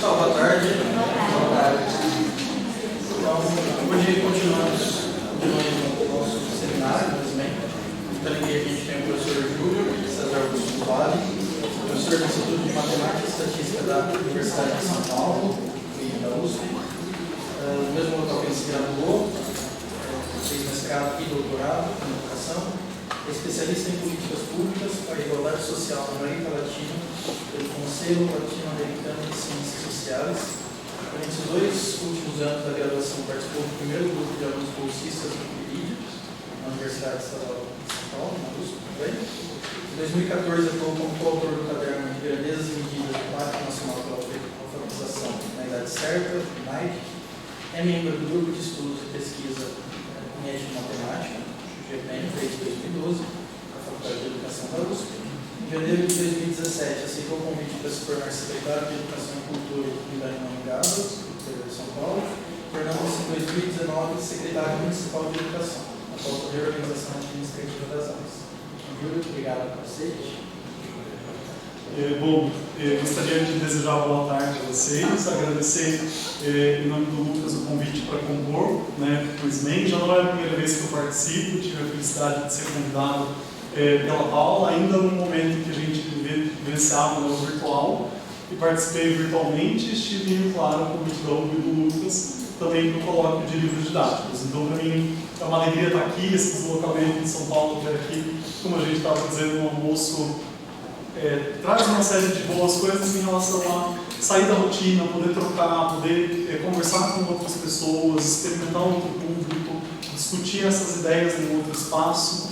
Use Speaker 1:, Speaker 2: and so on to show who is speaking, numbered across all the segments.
Speaker 1: Pessoal, boa tarde. Boa tarde. Então, hoje continuamos o nosso seminário, infelizmente. Então, aqui a gente tem o professor Júlio César Augusto Vale, professor do Instituto de Matemática e Estatística da Universidade de São Paulo e da USP, no mesmo local que ele se graduou, fez mestrado e doutorado em educação, é especialista em políticas públicas para a igualdade social na América Latina pelo Conselho Latino-Americano de Ciências Sociais. Durante esses 2 últimos anos da graduação, participou do primeiro grupo de alunos bolsistas do PIRID, na Universidade Estadual de São Paulo, na USP também. Em 2014, atuou como coautor do caderno de Grandezas e Medidas do Pacto Nacional pela Alfabetização na Idade Certa, NAIC. É membro do Grupo de Estudos e Pesquisa em Étnico-Matemática, GPEM, desde 2012, da Faculdade de Educação da USP. Em janeiro de 2017, aceitou o convite para se tornar secretário de Educação e Cultura em Maringá, do interior de São Paulo, tornando-se em 2019 secretário municipal de Educação, após a reorganização administrativa das áreas. Júlio, obrigado por vocês.
Speaker 2: Bom, gostaria de desejar boa tarde a vocês, agradecer em nome do Lucas o convite para compor, o SMEM. Já não é a primeira vez que eu participo, tive a felicidade de ser convidado pela Paula, ainda no momento que a gente vivenciava o virtual, e participei virtualmente, estive vinculado ao convite do Lucas também para o colóquio de livros didáticos. Então, para mim, é uma alegria estar aqui, esse deslocamento de São Paulo até aqui, como a gente estava dizendo no almoço, traz uma série de boas coisas em relação a sair da rotina, poder trocar, poder conversar com outras pessoas, experimentar um outro público, discutir essas ideias em outro espaço,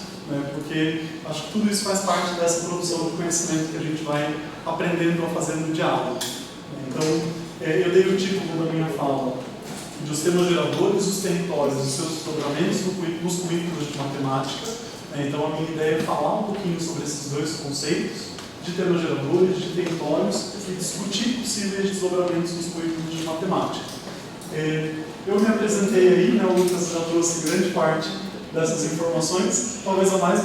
Speaker 2: porque acho que tudo isso faz parte dessa produção de conhecimento que a gente vai aprendendo a fazer no diálogo. Então, eu dei o título da minha fala de Os Temas Geradores, os Territórios e seus desdobramentos nos currículos de matemática. Então, a minha ideia é falar um pouquinho sobre esses 2 conceitos, de temas geradores, de territórios, e discutir possíveis desdobramentos dos currículos de matemática. Eu me apresentei aí, o Lucas já trouxe grande parte dessas informações. Talvez a mais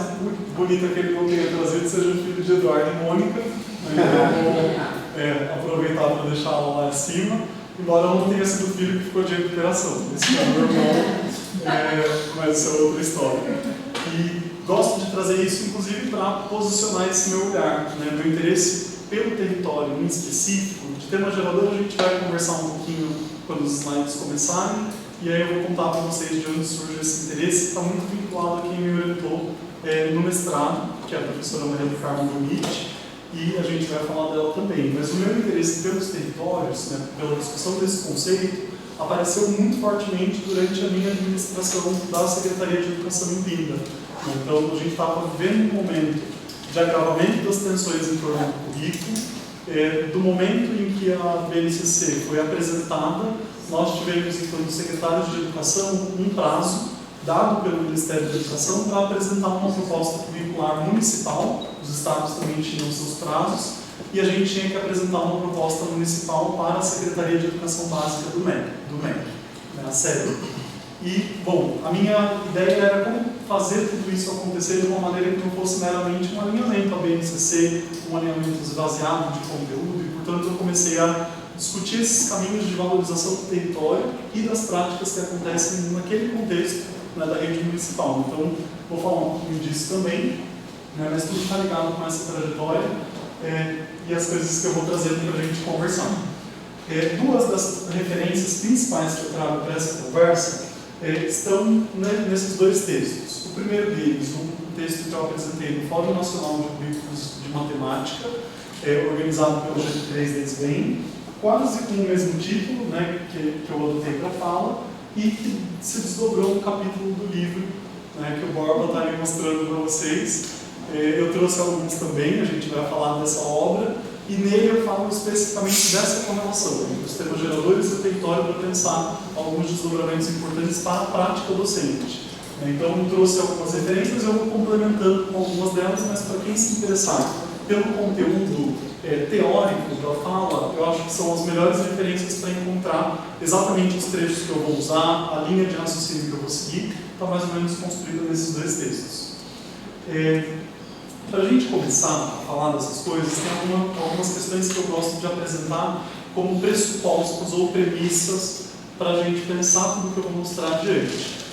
Speaker 2: bonita que ele não tenha trazido seja o filho de Eduardo e Mônica. Então, vou aproveitar para deixá-lo lá em cima, embora eu não tenha sido o filho que ficou de recuperação. Esse é meu irmão, mas isso é outra história. E gosto de trazer isso, inclusive, para posicionar esse meu olhar, meu interesse pelo território em específico. De tema gerador, a gente vai conversar um pouquinho quando os slides começarem, e aí eu vou contar para vocês de onde surge esse interesse, que está muito vinculado a quem me orientou no mestrado, que é a professora Maria do Carmo Bonite, e a gente vai falar dela também. Mas o meu interesse pelos territórios, pela discussão desse conceito, apareceu muito fortemente durante a minha administração da Secretaria de Educação em Linda. Então, a gente estava vivendo um momento de agravamento das tensões em torno do currículo. Do momento em que a BNCC foi apresentada, nós tivemos, então, dos secretários de Educação, um prazo dado pelo Ministério da Educação para apresentar uma proposta curricular municipal. Os estados também tinham seus prazos, e a gente tinha que apresentar uma proposta municipal para a Secretaria de Educação Básica do MEC, a SEB. E, bom, a minha ideia era como fazer tudo isso acontecer de uma maneira que não fosse meramente um alinhamento à BNCC, um alinhamento esvaziado de conteúdo, e, portanto, eu comecei a discutir esses caminhos de valorização do território e das práticas que acontecem naquele contexto da rede municipal. Então, vou falar um pouquinho disso também, mas tudo está ligado com essa trajetória e as coisas que eu vou trazer para a gente conversar. 2 das referências principais que eu trago para essa conversa estão nesses 2 textos. O primeiro deles, um texto que eu apresentei no Fórum Nacional de Currículos de Matemática, organizado pelo GT3 da SBEM, quase com o mesmo título que eu adotei para a fala, e que se desdobrou no capítulo do livro que o Borba está aí mostrando para vocês. Eu trouxe alguns também, a gente vai falar dessa obra, e nele eu falo especificamente dessa correlação entre os temas geradores e o território para pensar alguns desdobramentos importantes para a prática docente. Então, eu trouxe algumas referências, eu vou complementando com algumas delas, mas para quem se interessar pelo conteúdo teórico da fala, eu acho que são as melhores referências para encontrar exatamente os trechos que eu vou usar, a linha de raciocínio que eu vou seguir, está mais ou menos construída nesses 2 textos. Para a gente começar a falar dessas coisas, tem algumas questões que eu gosto de apresentar como pressupostos ou premissas para a gente pensar tudo que eu vou mostrar adiante.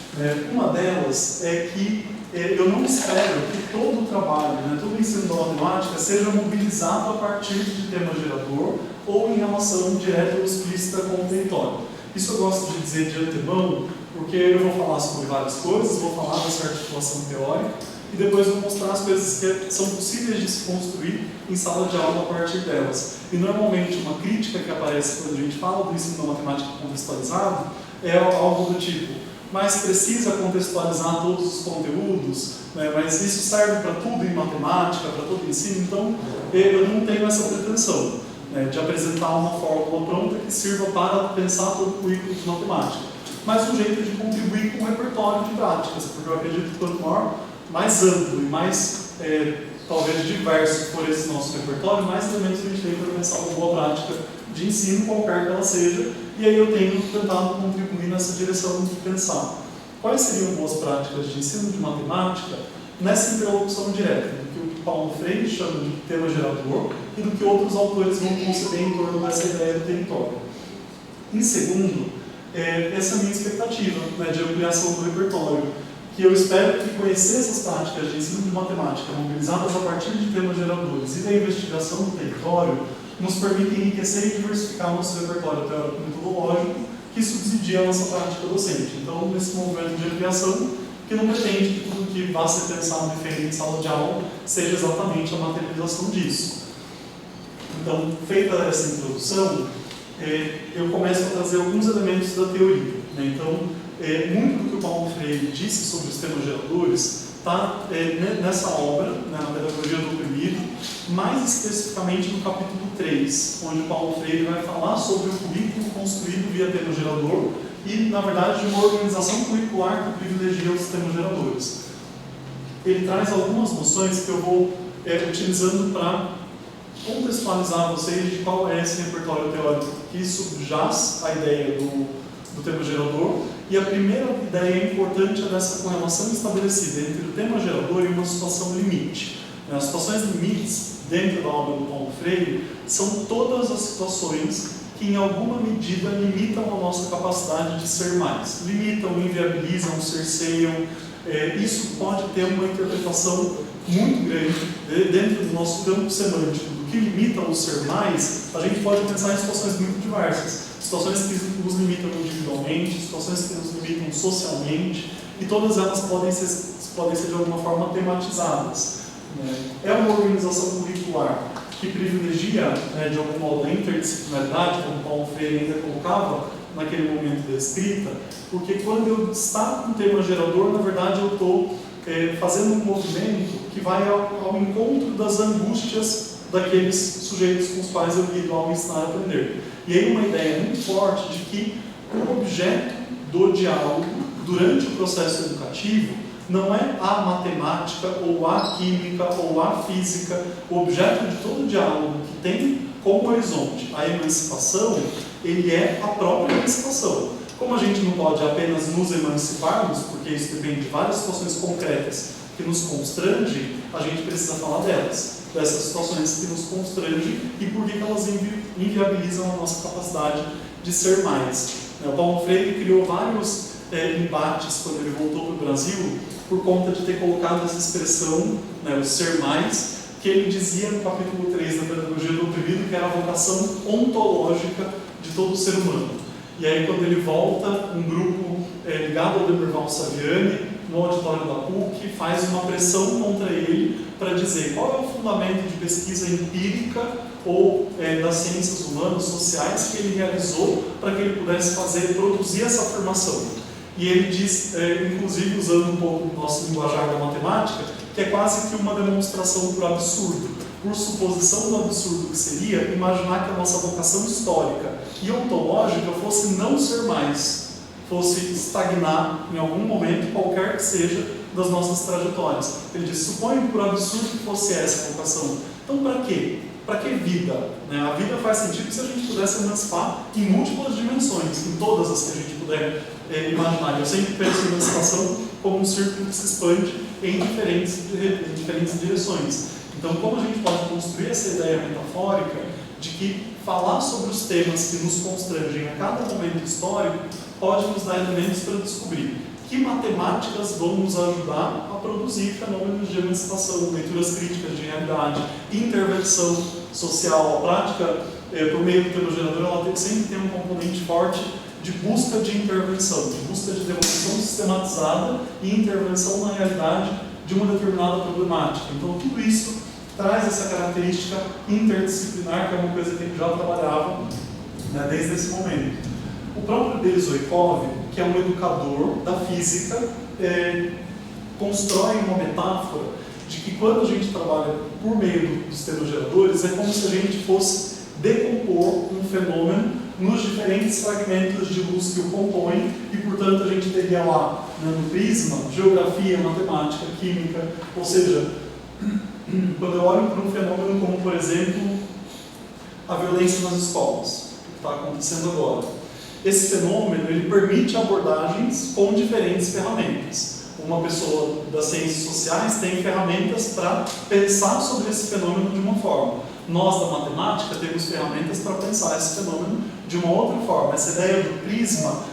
Speaker 2: Uma delas é que eu não espero que todo o trabalho, todo o ensino da matemática seja mobilizado a partir de tema gerador ou em relação direta ou explícita com o território. Isso eu gosto de dizer de antemão, porque eu vou falar sobre várias coisas, vou falar dessa articulação teórica e depois vou mostrar as coisas que são possíveis de se construir em sala de aula a partir delas. E normalmente uma crítica que aparece quando a gente fala do ensino da matemática contextualizado é algo do tipo: mas precisa contextualizar todos os conteúdos, mas isso serve para tudo em matemática, para todo o ensino. Então eu não tenho essa pretensão de apresentar uma fórmula pronta que sirva para pensar todo o currículo de matemática, mas um jeito de contribuir com o repertório de práticas, porque eu acredito que quanto maior, mais amplo e mais talvez diverso for esse nosso repertório, mais elementos a gente tem para pensar uma boa prática de ensino, qualquer que ela seja, e aí eu tenho tentado contribuir nessa direção de pensar quais seriam boas práticas de ensino de matemática nessa interlocução direta, do que o Paulo Freire chama de tema gerador e do que outros autores vão conceber em torno dessa ideia do território. Em segundo, essa minha expectativa de ampliação do repertório, que eu espero que conhecer essas práticas de ensino de matemática mobilizadas a partir de temas geradores e da investigação do território nos permite enriquecer e diversificar o nosso repertório teórico-metodológico que subsidia a nossa prática docente. Então, nesse movimento de ampliação, que não pretende que tudo que vá ser pensado diferente em sala de aula seja exatamente a materialização disso. Então, feita essa introdução, eu começo a trazer alguns elementos da teoria. Então, muito do que o Paulo Freire disse sobre os temas geradores está nessa obra, na Pedagogia do Oprimido, mais especificamente no capítulo 3, onde o Paulo Freire vai falar sobre o currículo construído via tema gerador e, na verdade, de uma organização curricular que privilegia os temas geradores. Ele traz algumas noções que eu vou utilizando para contextualizar vocês de qual é esse repertório teórico que subjaz a ideia do tema gerador. E a primeira ideia importante é dessa correlação estabelecida entre o tema gerador e uma situação limite. As situações limites, dentro da obra do Paulo Freire, são todas as situações que, em alguma medida, limitam a nossa capacidade de ser mais. Limitam, inviabilizam, cerceiam. Isso pode ter uma interpretação muito grande dentro do nosso campo semântico. Do que limita o ser mais, a gente pode pensar em situações muito diversas. Situações que nos limitam individualmente, situações que nos limitam socialmente, e todas elas podem ser de alguma forma tematizadas. É uma organização curricular que privilegia, de algum modo, a interdisciplinaridade, como Paulo Freire ainda colocava naquele momento da escrita, porque quando eu destaco um tema gerador, na verdade eu estou fazendo um movimento que vai ao encontro das angústias daqueles sujeitos com os quais eu lido ao ensinar a aprender. E aí uma ideia muito forte de que o objeto do diálogo durante o processo educativo não é a matemática, ou a química, ou a física. O objeto de todo diálogo que tem como horizonte a emancipação, ele é a própria emancipação. Como a gente não pode apenas nos emanciparmos, porque isso depende de várias situações concretas que nos constrangem, a gente precisa falar delas, dessas situações que nos constrangem e por que elas inviabilizam a nossa capacidade de ser mais. O Paulo Freire criou vários embates quando ele voltou para o Brasil por conta de ter colocado essa expressão, o ser mais, que ele dizia no capítulo 3 da Pedagogia do Oprimido que era a vocação ontológica de todo ser humano. E aí, quando ele volta, um grupo ligado ao Demerval Saviani, no auditório da PUC, faz uma pressão contra ele para dizer qual é o fundamento de pesquisa empírica ou das ciências humanas, sociais, que ele realizou para que ele pudesse produzir essa afirmação. E ele diz, inclusive usando um pouco do nosso linguajar da matemática, que é quase que uma demonstração por absurdo, por suposição do absurdo que seria imaginar que a nossa vocação histórica e ontológica fosse não ser mais, fosse estagnar em algum momento, qualquer que seja, das nossas trajetórias. Ele diz, suponho por absurdo que fosse essa a vocação. Então, para quê? Para que vida? A vida faz sentido se a gente pudesse emancipar em múltiplas dimensões, em todas as que a gente puder imaginar. Eu sempre penso em emancipação como um círculo que se expande em diferentes direções. Então, como a gente pode construir essa ideia metafórica de que falar sobre os temas que nos constrangem a cada momento histórico pode nos dar elementos para descobrir que matemáticas vão nos ajudar a produzir fenômenos de emancipação, leituras críticas de realidade, intervenção social. A prática, por meio do tema gerador, ela sempre tem um componente forte de busca de intervenção, de busca de demonstração sistematizada e intervenção na realidade de uma determinada problemática. Então, tudo isso traz essa característica interdisciplinar, que é uma coisa que a gente já trabalhava, né, desde esse momento. O próprio Berezoikov, que é um educador da física, constrói uma metáfora de que quando a gente trabalha por meio dos temas geradores, é como se a gente fosse decompor um fenômeno nos diferentes fragmentos de luz que o compõem e, portanto, a gente teria lá, né, no prisma, geografia, matemática, química, ou seja, quando eu olho para um fenômeno como, por exemplo, a violência nas escolas, que está acontecendo agora, esse fenômeno ele permite abordagens com diferentes ferramentas. Uma pessoa das ciências sociais tem ferramentas para pensar sobre esse fenômeno de uma forma. Nós, da matemática, temos ferramentas para pensar esse fenômeno de uma outra forma. Essa ideia do prisma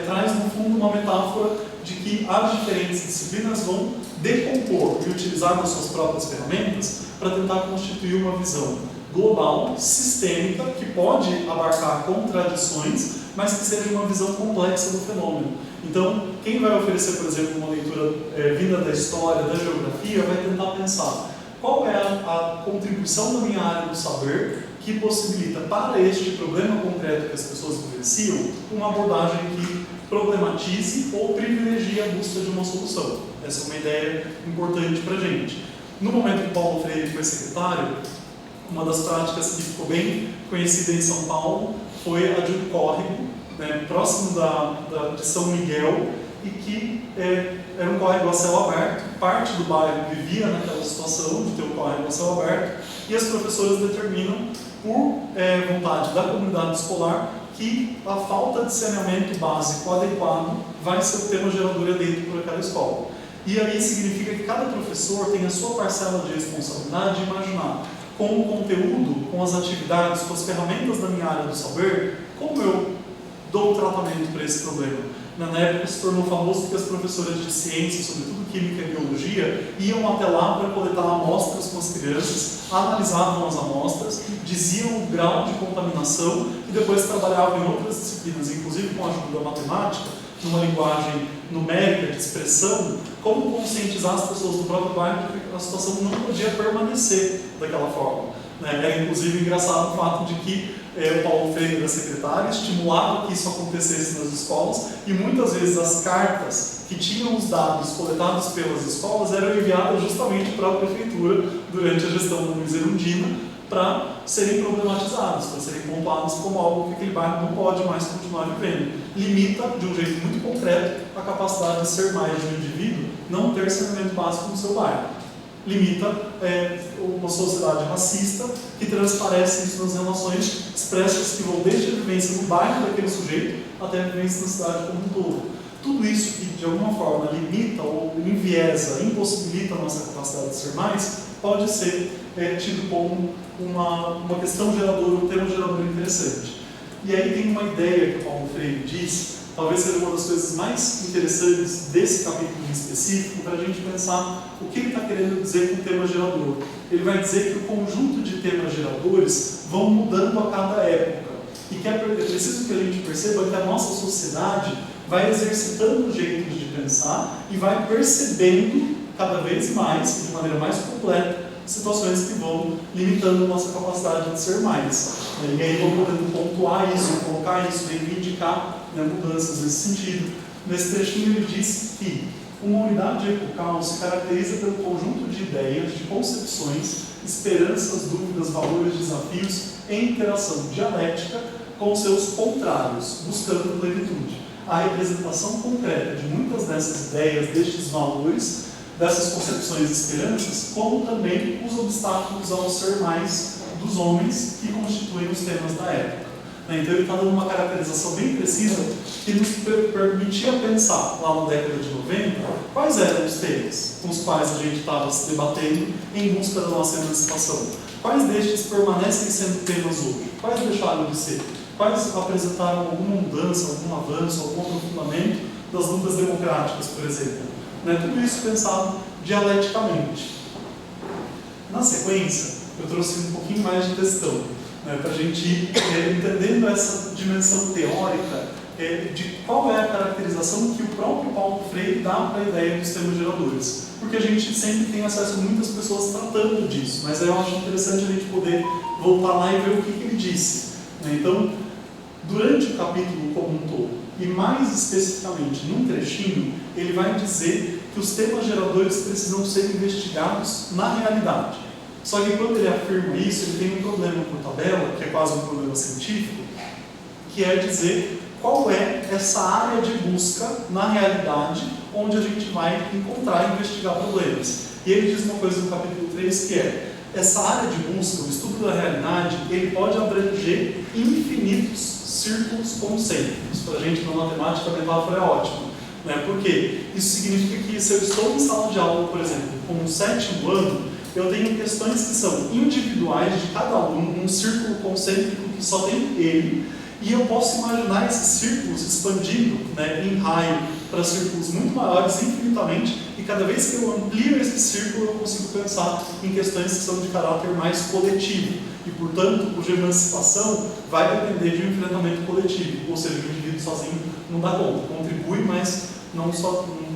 Speaker 2: traz, no fundo, uma metáfora de que as diferentes disciplinas vão decompor e utilizar as suas próprias ferramentas para tentar constituir uma visão global, sistêmica, que pode abarcar contradições, mas que seja uma visão complexa do fenômeno. Então, quem vai oferecer, por exemplo, uma leitura vinda da história, da geografia, vai tentar pensar qual é a contribuição da minha área do saber que possibilita, para este problema concreto que as pessoas vivenciam, uma abordagem que problematize ou privilegie a busca de uma solução. Essa é uma ideia importante para a gente. No momento que Paulo Freire foi secretário, uma das práticas que ficou bem conhecida em São Paulo foi a de um córrego, né, próximo de São Miguel, e que era um córrego a céu aberto. Parte do bairro vivia naquela situação de ter um córrego a céu aberto, e as professoras determinam, por vontade da comunidade escolar, que a falta de saneamento básico adequado vai ser o tema gerador eleito por aquela escola. E aí significa que cada professor tem a sua parcela de responsabilidade de imaginar, com o conteúdo, com as atividades, com as ferramentas da minha área do saber, como eu dou um tratamento para esse problema. Na época se tornou famoso porque as professoras de ciências, sobretudo química e biologia, iam até lá para coletar amostras com as crianças, analisavam as amostras, diziam o grau de contaminação e depois trabalhavam em outras disciplinas, inclusive com a ajuda da matemática, numa linguagem numérica de expressão, como conscientizar as pessoas do próprio bairro de que a situação não podia permanecer daquela forma. Era inclusive engraçado o fato de que Paulo Freire era secretário, estimulava que isso acontecesse nas escolas, e muitas vezes as cartas que tinham os dados coletados pelas escolas eram enviadas justamente para a prefeitura durante a gestão do Luiz Erundina, para serem problematizados, para serem pontuados como algo que aquele bairro não pode mais continuar vivendo. Limita, de um jeito muito concreto, a capacidade de ser mais de um indivíduo não ter saneamento básico no seu bairro. Limita uma sociedade racista que transparece isso nas relações expressas que vão desde a vivência no bairro daquele sujeito até a vivência na cidade como um todo. Tudo isso que de alguma forma limita ou enviesa, impossibilita a nossa capacidade de ser mais, pode ser tido como uma questão geradora, um tema gerador interessante. E aí tem uma ideia que o Paulo Freire diz, talvez seja uma das coisas mais interessantes desse capítulo em específico, para a gente pensar o que ele está querendo dizer com o tema gerador. Ele vai dizer que o conjunto de temas geradores vão mudando a cada época, e que é preciso que a gente perceba que a nossa sociedade vai exercitando jeitos de pensar e vai percebendo cada vez mais, de maneira mais completa, situações que vão limitando a nossa capacidade de ser mais. E aí vamos podendo pontuar isso, colocar isso, reivindicar mudanças nesse sentido. Nesse trechinho ele diz que uma unidade epocal se caracteriza pelo conjunto de ideias, de concepções, esperanças, dúvidas, valores, desafios em interação dialética com seus contrários, buscando plenitude. A representação concreta de muitas dessas ideias, destes valores, dessas concepções e esperanças, como também os obstáculos ao ser mais dos homens que constituem os temas da época. Então ele está dando uma caracterização bem precisa que nos permitia pensar, lá na década de 90, quais eram os temas com os quais a gente estava se debatendo em busca da nossa emancipação. Quais destes permanecem sendo temas hoje? Quais deixaram de ser? Quais apresentaram alguma mudança, algum avanço, algum aprofundamento das lutas democráticas, por exemplo? Tudo isso pensado dialeticamente. Na sequência, eu trouxe um pouquinho mais de textão, para a gente ir entendendo essa dimensão teórica de qual é a caracterização que o próprio Paulo Freire dá para a ideia dos temas geradores. Porque a gente sempre tem acesso a muitas pessoas tratando disso, mas eu acho interessante a gente poder voltar lá e ver o que ele disse. Então, durante o capítulo como um todo, e mais especificamente num trechinho, ele vai dizer que os temas geradores precisam ser investigados na realidade. Só que quando ele afirma isso, ele tem um problema por tabela, que é quase um problema científico, que é dizer qual é essa área de busca na realidade onde a gente vai encontrar e investigar problemas. E ele diz uma coisa no capítulo 3 que é: essa área de busca, o estudo da realidade, ele pode abranger infinitos círculos concêntricos. Para a gente, na matemática, a metáfora é ótima. Por quê? Isso significa que se eu estou em sala de aula, por exemplo, com um 7º ano, eu tenho questões que são individuais de cada aluno, um círculo concêntrico que só tem ele, e eu posso imaginar esses círculos expandindo em raio para círculos muito maiores, infinitamente, e cada vez que eu amplio esse círculo, eu consigo pensar em questões que são de caráter mais coletivo. E, portanto, o de emancipação vai depender de um enfrentamento coletivo, ou seja, o indivíduo sozinho não dá conta, contribui, mas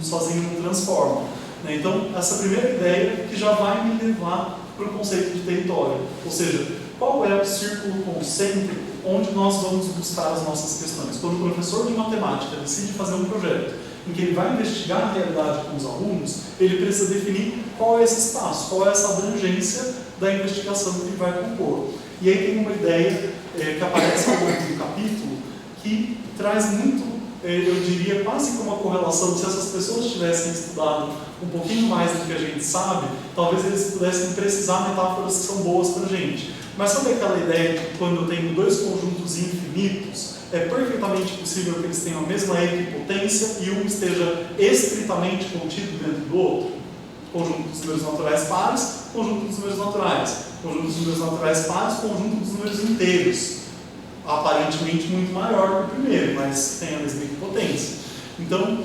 Speaker 2: sozinho não transforma. Então, essa primeira ideia que já vai me levar para o conceito de território, ou seja, qual é o círculo concêntrico onde nós vamos buscar as nossas questões. Quando o professor de matemática decide fazer um projeto em que ele vai investigar a realidade com os alunos, ele precisa definir qual é esse espaço, qual é essa abrangência da investigação que ele vai compor. E aí tem uma ideia que aparece ao longo do capítulo que traz muito, eu diria, quase como uma correlação. Se essas pessoas tivessem estudado um pouquinho mais do que a gente sabe, talvez eles pudessem precisar metáforas que são boas para a gente. Mas sabe aquela ideia de que quando eu tenho dois conjuntos infinitos, é perfeitamente possível que eles tenham a mesma equipotência e um esteja estritamente contido dentro do outro? Conjunto dos números naturais pares, conjunto dos números naturais. Conjunto dos números naturais pares, conjunto dos números inteiros. Aparentemente muito maior que o primeiro, mas tem a mesma equipotência. Então,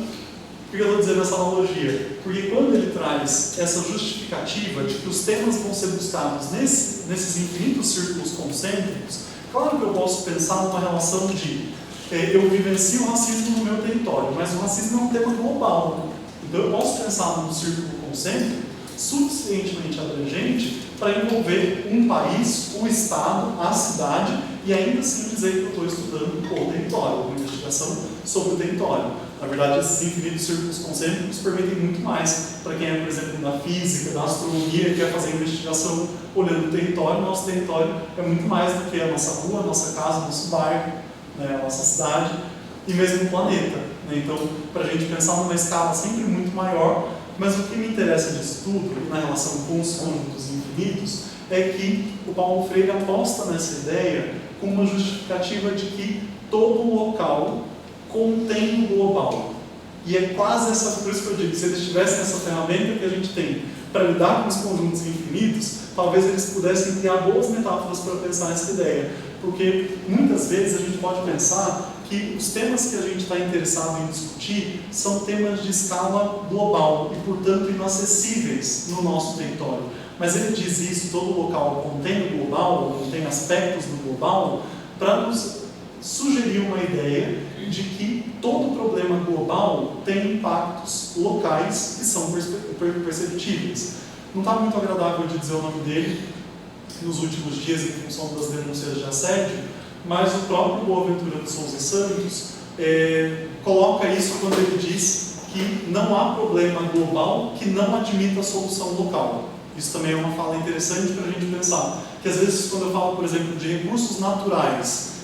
Speaker 2: por que eu estou dizendo essa analogia? Porque quando ele traz essa justificativa de que os temas vão ser buscados nesses infinitos círculos concêntricos, claro que eu posso pensar numa relação de eu vivencio o racismo no meu território, mas o racismo é um tema global. Então eu posso pensar num círculo concêntrico suficientemente abrangente para envolver um país, o estado, a cidade, e ainda assim dizer que eu estou estudando o território, uma investigação sobre o território. Na verdade, esses infinitos círculos concêntricos permitem muito mais para quem é, por exemplo, da física, da astronomia, e quer fazer investigação olhando o território. Nosso território é muito mais do que a nossa rua, a nossa casa, o nosso bairro, a nossa cidade e mesmo o planeta. Então, para a gente pensar numa escala sempre muito maior, mas o que me interessa disso tudo, na relação com os conjuntos infinitos, é que o Paulo Freire aposta nessa ideia com uma justificativa de que todo local contém o global. E é quase essa, por isso que eu digo, se eles tivessem essa ferramenta que a gente tem para lidar com os conjuntos infinitos, talvez eles pudessem criar boas metáforas para pensar essa ideia. Porque muitas vezes a gente pode pensar que os temas que a gente está interessado em discutir são temas de escala global e, portanto, inacessíveis no nosso território. Mas ele diz isso, todo local contém o global, contém aspectos do global, para nos sugerir uma ideia de que todo problema global tem impactos locais que são perceptíveis. Não está muito agradável de dizer o nome dele nos últimos dias em função das denúncias de assédio, mas o próprio Boaventura de Souza Santos coloca isso quando ele diz que não há problema global que não admita solução local. Isso também é uma fala interessante para a gente pensar, que às vezes quando eu falo, por exemplo, de recursos naturais,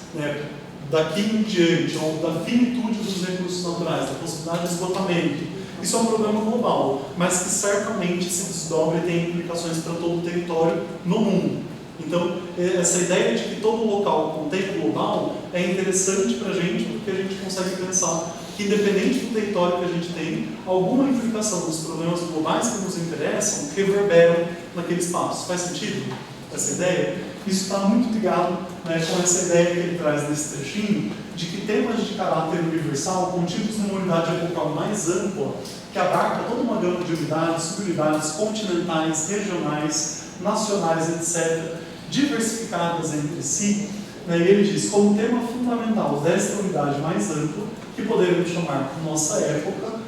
Speaker 2: daqui em diante, ou da finitude dos recursos naturais, da possibilidade de esgotamento, isso é um problema global, mas que certamente se desdobra e tem implicações para todo o território no mundo. Então, essa ideia de que todo local contém o global é interessante para a gente, porque a gente consegue pensar que, independente do território que a gente tem, alguma implicação dos problemas globais que nos interessam reverberam naquele espaço. Faz sentido? essa ideia? Isso está muito ligado, né, com essa ideia que ele traz nesse trechinho, de que temas de caráter universal, contidos numa unidade epocal mais ampla, que abarca toda uma gama de unidades, subunidades continentais, regionais, nacionais, etc., diversificadas entre si, né, e ele diz, como tema fundamental desta unidade mais ampla, que poderemos chamar nossa época,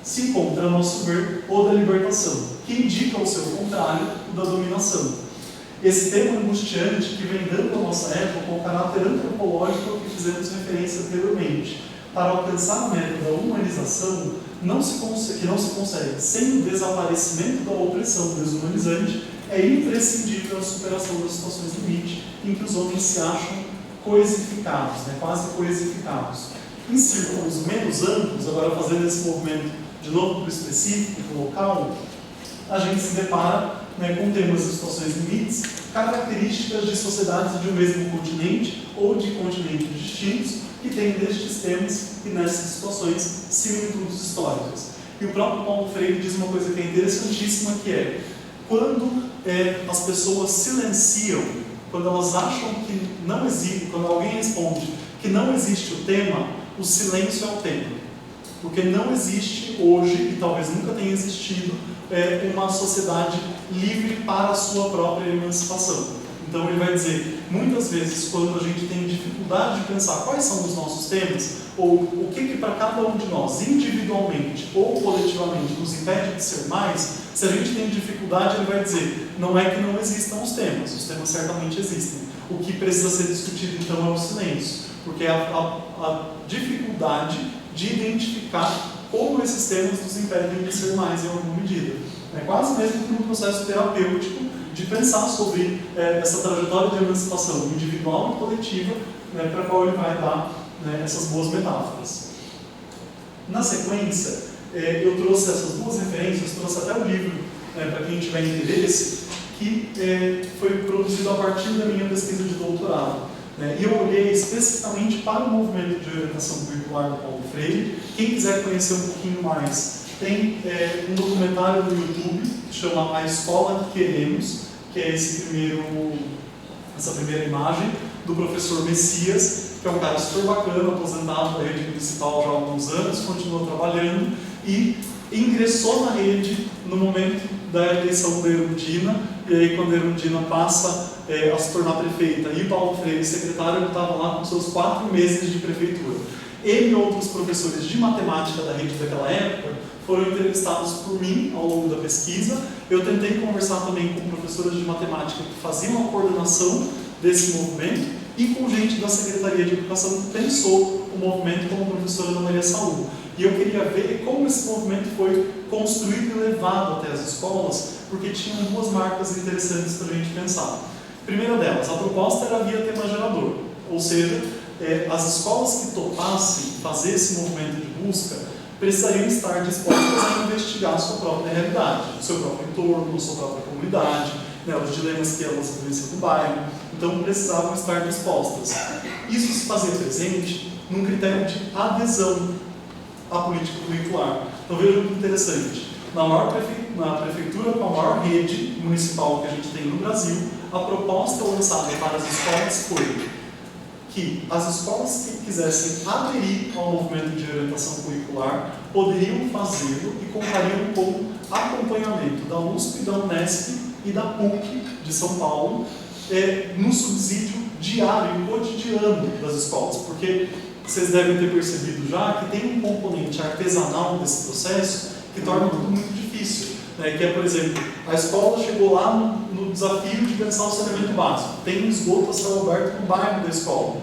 Speaker 2: se encontra, a nosso ver, o da libertação, que indica o seu contrário, o da dominação. Esse tema angustiante que vem dando à nossa época o caráter antropológico ao que fizemos referência anteriormente, para alcançar a meta da humanização, que não se consegue sem o desaparecimento da opressão desumanizante, é imprescindível a superação das situações limite em que os homens se acham coisificados, né, quase coisificados. Em círculos menos amplos, agora fazendo esse movimento de novo para o específico, para o local, a gente se depara, né, com temas e situações limites, características de sociedades de um mesmo continente ou de continentes distintos que têm nestes temas e nessas situações similitudes históricas. E o próprio Paulo Freire diz uma coisa que é interessantíssima, que é quando as pessoas silenciam, quando elas acham que não existe, quando alguém responde que não existe o tema, o silêncio é o tema. Porque não existe hoje, e talvez nunca tenha existido, uma sociedade livre para a sua própria emancipação. Então ele vai dizer, muitas vezes, quando a gente tem dificuldade de pensar quais são os nossos temas, ou o que para cada um de nós, individualmente ou coletivamente, nos impede de ser mais, se a gente tem dificuldade, ele vai dizer, não é que não existam os temas certamente existem. O que precisa ser discutido, então, é o silêncio, porque é a dificuldade de identificar como esses temas nos impedem de ser mais em alguma medida. É quase mesmo que um processo terapêutico de pensar sobre essa trajetória de emancipação individual e coletiva, né, para a qual ele vai dar, né, essas boas metáforas. Na sequência, eu trouxe essas duas referências, trouxe até o livro, para quem tiver interesse, que foi produzido a partir da minha pesquisa de doutorado. E eu olhei especificamente para o movimento de orientação curricular do Paulo Freire. Quem quiser conhecer um pouquinho mais, tem um documentário no YouTube que chama A Escola que Queremos, que é essa primeira imagem, do professor Messias, que é um cara super bacana, aposentado da rede municipal já há alguns anos, continua trabalhando e ingressou na rede no momento da eleição da Erundina, e aí quando a Erundina passa a se tornar prefeita e Paulo Freire secretário, ele estava lá com seus 4 meses de prefeitura. Ele e outros professores de matemática da rede daquela época foram entrevistados por mim ao longo da pesquisa. Eu tentei conversar também com professoras de matemática que faziam a coordenação desse movimento e com gente da Secretaria de Educação que pensou o movimento, como a professora Ana Maria Saúl. E eu queria ver como esse movimento foi construído e levado até as escolas, porque tinham 2 marcas interessantes para a gente pensar. Primeira delas, a proposta era via tema gerador, ou seja, as escolas que topassem fazer esse movimento de busca precisariam estar dispostas a investigar a sua própria realidade, o seu próprio entorno, a sua própria comunidade, né, os dilemas que elas vivenciam no bairro, então precisavam estar dispostas. Isso se fazia presente num critério de adesão à política curricular. Então veja que interessante, na prefeitura com a maior rede municipal que a gente tem no Brasil, a proposta lançada para as escolas foi que as escolas que quisessem aderir ao movimento de orientação curricular poderiam fazê-lo e contariam com acompanhamento da USP, da Unesp e da PUC de São Paulo no subsídio diário e cotidiano das escolas, porque vocês devem ter percebido já que tem um componente artesanal desse processo que torna tudo muito difícil. Que é, por exemplo, a escola chegou lá no desafio de pensar o saneamento básico. Tem um esgoto a céu aberto no bairro da escola.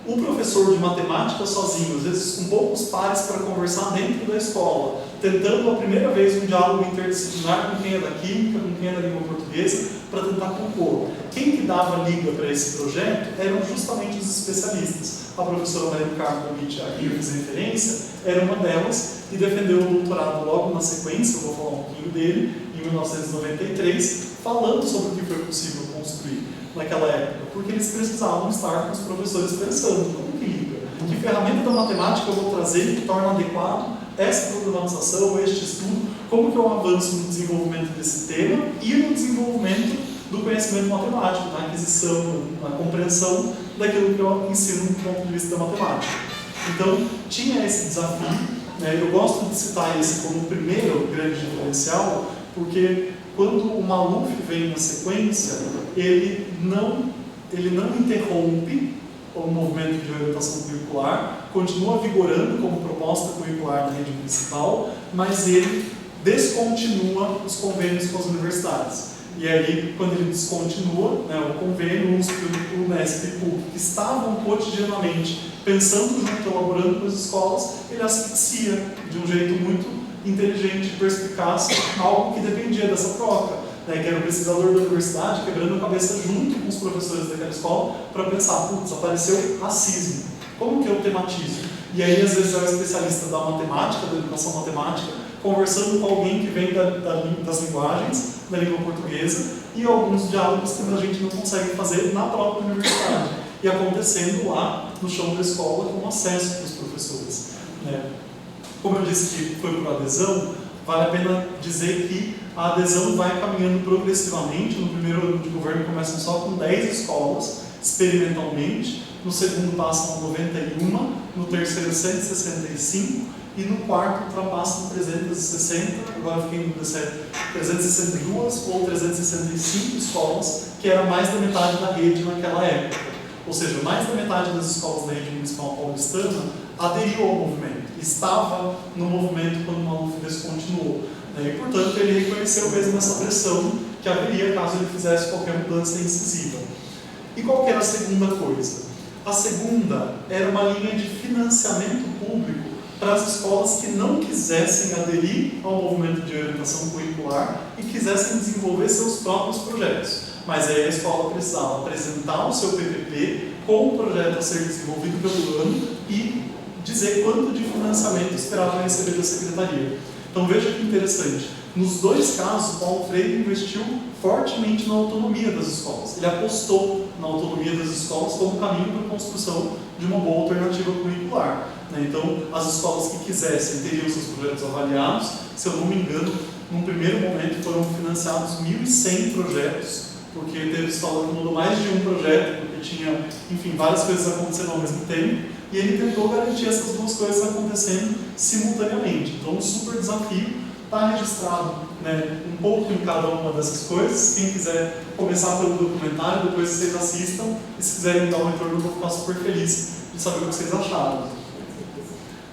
Speaker 2: O professor de matemática sozinho, às vezes com poucos pares para conversar dentro da escola, tentando a primeira vez um diálogo interdisciplinar com quem é da química, com quem é da língua portuguesa, para tentar compor. Quem que dava liga para esse projeto eram justamente os especialistas. A professora Maria do Carmo Domit, a quem eu fiz referência, era uma delas e defendeu o doutorado logo na sequência, eu vou falar um pouquinho dele, em 1993, falando sobre o que foi possível construir naquela época, porque eles precisavam estar com os professores pensando, como que liga? Que ferramenta da matemática eu vou trazer que torna adequado essa problematização, este estudo, como que eu avanço no desenvolvimento desse tema e no desenvolvimento do conhecimento matemático, na aquisição, na compreensão daquilo que eu ensino do ponto de vista da matemática. Então, tinha esse desafio, né? Eu gosto de citar esse como o primeiro grande diferencial, porque quando o Maluf vem na sequência, ele não interrompe o movimento de orientação curricular, continua vigorando como proposta curricular na rede municipal, mas ele descontinua os convênios com as universidades. E aí, quando ele descontinua, né, o convênio, o USP, o Unesp e o PUC, que estavam cotidianamente pensando junto, elaborando com as escolas, ele asfixia de um jeito muito inteligente e perspicaz algo que dependia dessa troca, né, que era o pesquisador da universidade quebrando a cabeça junto com os professores daquela escola para pensar, putz, apareceu racismo, como que eu tematizo? E aí, às vezes, é o especialista da matemática, da educação matemática, conversando com alguém que vem das linguagens, da língua portuguesa, e alguns diálogos que a gente não consegue fazer na própria universidade, e acontecendo lá no chão da escola com acesso para os professores, né? Como eu disse que foi por adesão, vale a pena dizer que a adesão vai caminhando progressivamente. No primeiro ano de governo começam só com 10 escolas, experimentalmente, no segundo passam 91, no terceiro 165, e no quarto ultrapassam 360, agora fiquei em dúvida se é 362 ou 365 escolas, que era mais da metade da rede naquela época. Ou seja, mais da metade das escolas da rede municipal paulistana aderiu ao movimento, estava no movimento quando o Maluf descontinuou, né? E, portanto, ele reconheceu mesmo essa pressão que haveria caso ele fizesse qualquer mudança incisiva. E qual que era a segunda coisa? A segunda era uma linha de financiamento público para as escolas que não quisessem aderir ao movimento de orientação curricular e quisessem desenvolver seus próprios projetos. Mas aí a escola precisava apresentar o seu PPP com o projeto a ser desenvolvido pelo ano e dizer quanto de financiamento esperava receber da secretaria. Então veja que interessante. Nos dois casos, Paulo Freire investiu fortemente na autonomia das escolas. Ele apostou na autonomia das escolas como caminho para a construção de uma boa alternativa curricular, né? Então, as escolas que quisessem teriam seus projetos avaliados. Se eu não me engano, num primeiro momento foram financiados 1.100 projetos, porque teve escola que mandou mais de um projeto, porque tinha, enfim, várias coisas acontecendo ao mesmo tempo, e ele tentou garantir essas duas coisas acontecendo simultaneamente. Então, um super desafio. Está registrado, né, um pouco em cada uma dessas coisas. Quem quiser começar pelo documentário, depois vocês assistam, e se quiserem dar um retorno, eu vou ficar super feliz de saber o que vocês acharam.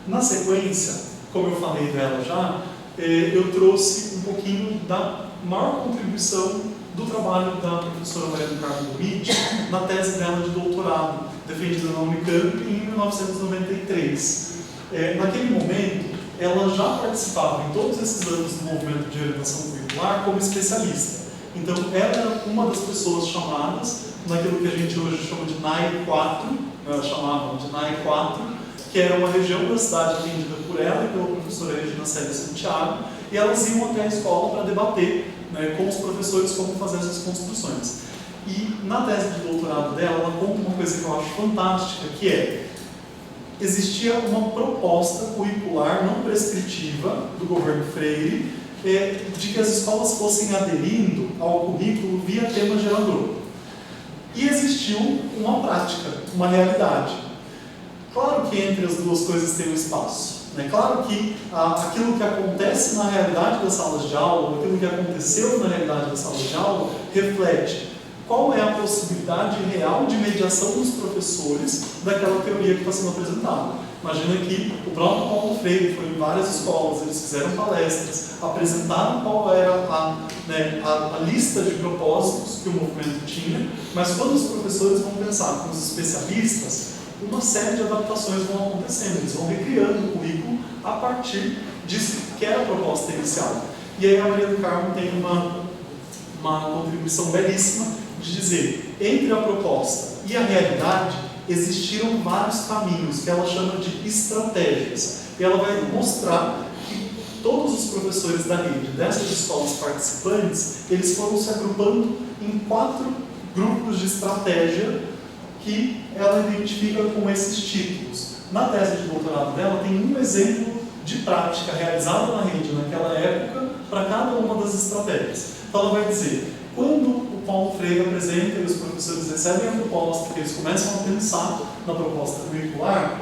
Speaker 2: Na sequência, como eu falei dela já, eu trouxe um pouquinho da maior contribuição do trabalho da professora Maria do Carmo Domit na tese dela de doutorado, defendida na Unicamp em 1993. Naquele momento, ela já participava em todos esses anos do movimento de orientação curricular como especialista. Então, ela era uma das pessoas chamadas naquilo que a gente hoje chama de NAI 4, ela chamava de NAI 4, que era uma região da cidade atendida por ela e pela professora Regina Célia Santiago, e elas iam até a escola para debater, né, com os professores como fazer essas construções. E na tese de doutorado dela, ela conta uma coisa que eu acho fantástica, que é: existia uma proposta curricular não prescritiva do governo Freire de que as escolas fossem aderindo ao currículo via tema gerador. E existiu uma prática, uma realidade. Claro que entre as duas coisas tem um espaço, né? Claro que aquilo que acontece na realidade das salas de aula, aquilo que aconteceu na realidade das salas de aula, reflete qual é a possibilidade real de mediação dos professores daquela teoria que está sendo apresentada. Imagina que o próprio Paulo Freire foi em várias escolas, eles fizeram palestras, apresentaram qual era a lista de propósitos que o movimento tinha, mas quando os professores vão pensar com os especialistas, uma série de adaptações vão acontecendo, eles vão recriando o currículo a partir disso que era a proposta inicial. E aí a Maria do Carmo tem uma contribuição belíssima de dizer, entre a proposta e a realidade, existiram vários caminhos, que ela chama de estratégias. E ela vai mostrar que todos os professores da rede, dessas escolas participantes, eles foram se agrupando em 4 grupos de estratégia que ela identifica com esses títulos. Na tese de doutorado dela, tem um exemplo de prática realizada na rede naquela época para cada uma das estratégias. Então ela vai dizer, quando o Paulo Freire apresenta e os professores recebem a proposta, que eles começam a pensar na proposta curricular,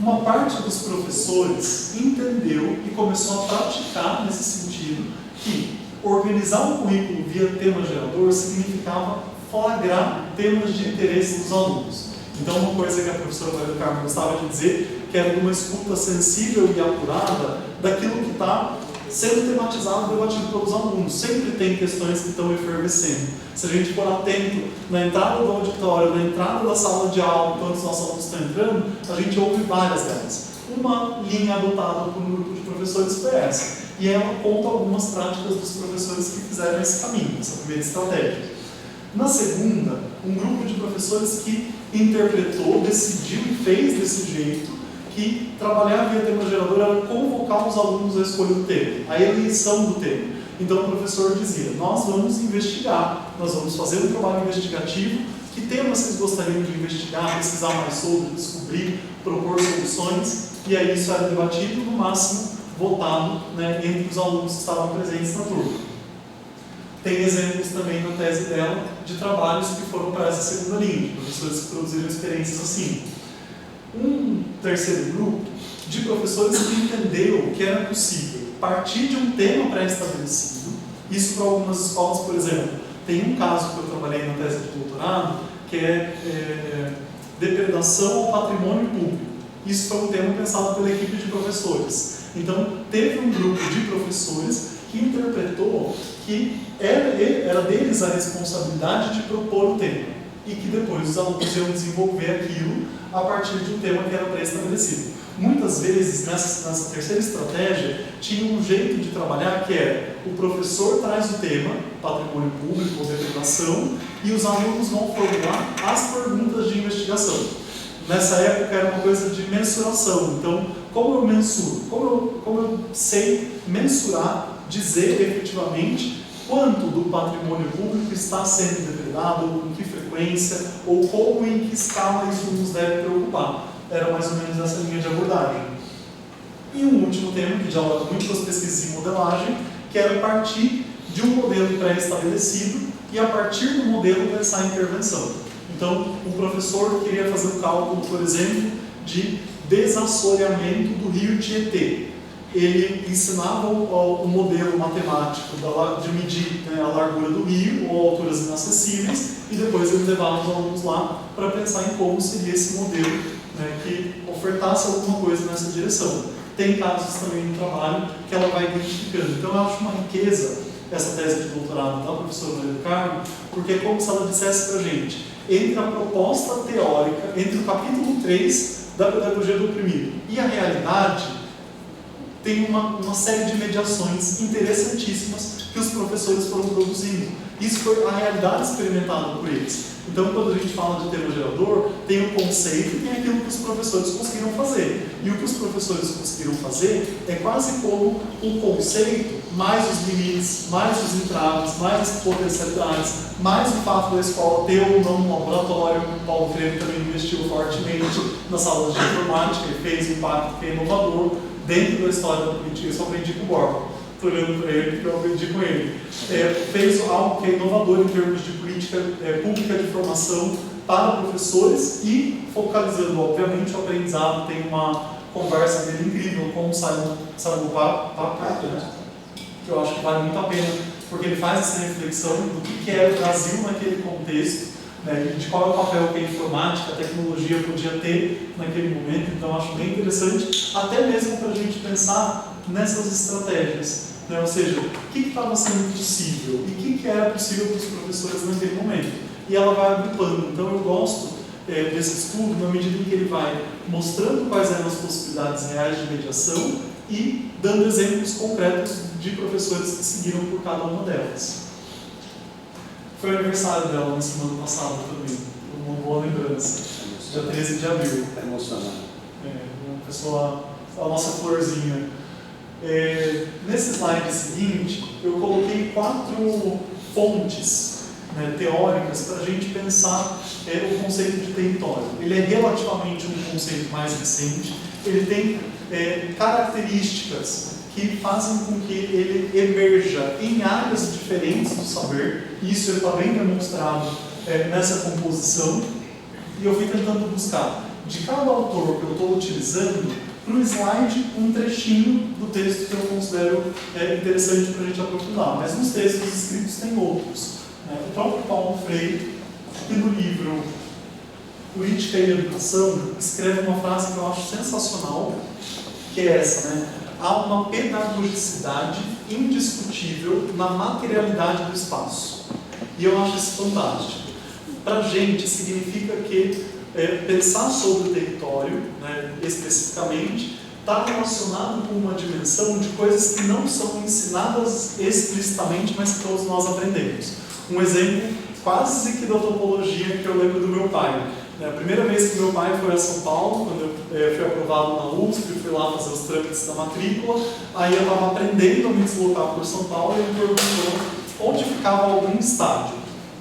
Speaker 2: uma parte dos professores entendeu e começou a praticar nesse sentido que organizar um currículo via tema gerador significava flagrar temas de interesse dos alunos. Então, uma coisa que a professora Maria do Carmo gostava de dizer, que era de uma escuta sensível e apurada daquilo que está sendo tematizado e debatido pelos alunos. Sempre tem questões que estão efervescendo. Se a gente for atento na entrada do auditório, na entrada da sala de aula, enquanto os nossos alunos estão entrando, a gente ouve várias delas. Uma linha adotada por um grupo de professores foi essa. E ela conta algumas práticas dos professores que fizeram esse caminho, essa primeira estratégia. Na segunda, um grupo de professores que interpretou, decidiu e fez desse jeito que trabalhar via tema gerador era convocar os alunos à escolha do tema, a eleição do tema. Então o professor dizia, nós vamos investigar, nós vamos fazer um trabalho investigativo, que temas vocês gostariam de investigar, pesquisar mais sobre, descobrir, propor soluções, e aí isso era debatido, no máximo votado, né, entre os alunos que estavam presentes na turma. Tem exemplos também na tese dela de trabalhos que foram para essa segunda linha, de professores que produziram experiências assim. Um terceiro grupo de professores que entendeu que era possível partir de um tema pré-estabelecido. Isso para algumas escolas, por exemplo, tem um caso que eu trabalhei na tese de doutorado, que é depredação ao patrimônio público. Isso foi um tema pensado pela equipe de professores. Então, teve um grupo de professores que interpretou que era deles a responsabilidade de propor o tema e que depois os alunos iam desenvolver aquilo a partir de um tema que era pré-estabelecido. Muitas vezes, nessa terceira estratégia, tinha um jeito de trabalhar que era o professor traz o tema, patrimônio público ou depredação, e os alunos vão formular as perguntas de investigação. Nessa época era uma coisa de mensuração. Então, como eu mensuro? Como eu sei mensurar, dizer efetivamente quanto do patrimônio público está sendo depredado, ou com que frequência, ou como e em que escala isso nos deve preocupar. Era mais ou menos essa linha de abordagem. E um último tema, que dialoga muito com as pesquisas em modelagem, que era partir de um modelo pré-estabelecido e a partir do modelo pensar em intervenção. Então, o professor queria fazer um cálculo, por exemplo, de desassoreamento do rio Tietê. Ele ensinava o modelo matemático de medir, né, a largura do rio ou alturas inacessíveis e depois ele levava os alunos lá para pensar em como seria esse modelo, né, que ofertasse alguma coisa nessa direção. Tem casos também no trabalho que ela vai identificando. Então eu acho uma riqueza essa tese de doutorado da professora Maria do Carmo, porque é como se ela dissesse para a gente, entre a proposta teórica, entre o capítulo 3 da pedagogia do oprimido e a realidade, tem uma série de mediações interessantíssimas que os professores foram produzindo. Isso foi a realidade experimentada por eles. Então, quando a gente fala de tema gerador, tem o conceito e tem aquilo que os professores conseguiram fazer. E o que os professores conseguiram fazer é quase como um conceito, mais os limites, mais os entraves, mais as potencialidades, mais o fato da escola ter ou não um laboratório. O Paulo Freire também investiu fortemente nas salas de informática e fez um impacto que é inovador dentro da história da política. Isso eu aprendi com o Borba. Estou olhando para ele porque eu aprendi com ele. Fez algo que é inovador em termos de política pública de formação para professores e focalizando, obviamente, o aprendizado. Tem uma conversa dele incrível com o Simon Papato, né? Que eu acho que vale muito a pena, porque ele faz essa reflexão do que era o Brasil naquele contexto, né, de qual é o papel que a informática, a tecnologia podia ter naquele momento. Então, eu acho bem interessante, até mesmo para a gente pensar nessas estratégias, né? Ou seja, o que estava sendo possível e o que era possível para os professores naquele momento. E ela vai agrupando. Então, eu gosto desse estudo na medida em que ele vai mostrando quais eram as possibilidades reais de mediação e dando exemplos concretos de professores que seguiram por cada uma delas. Foi o aniversário dela na semana passada também, uma boa lembrança, dia 13 de abril.
Speaker 3: Está emocionado.
Speaker 2: Uma pessoa, a nossa florzinha. Nesse slide seguinte, eu coloquei 4 fontes, né, teóricas para a gente pensar o conceito de território. Ele é relativamente um conceito mais recente, ele tem características que fazem com que ele emerja em áreas diferentes do saber, e isso está bem demonstrado nessa composição, e eu fui tentando buscar de cada autor que eu estou utilizando, para o slide, um trechinho do texto que eu considero interessante para a gente aprofundar, mas nos textos escritos tem outros. O próprio Paulo Freire, que no livro Política e Educação, escreve uma frase que eu acho sensacional, que é essa, né? Há uma pedagogicidade indiscutível na materialidade do espaço. E eu acho isso fantástico. Para a gente, significa que pensar sobre o território, né, especificamente, está relacionado com uma dimensão de coisas que não são ensinadas explicitamente, mas que todos nós aprendemos. Um exemplo quase que da topologia que eu lembro do meu pai. A primeira vez que meu pai foi a São Paulo, quando eu fui aprovado na USP, fui lá fazer os trâmites da matrícula, aí eu estava aprendendo a me deslocar por São Paulo e ele perguntou onde ficava algum estádio.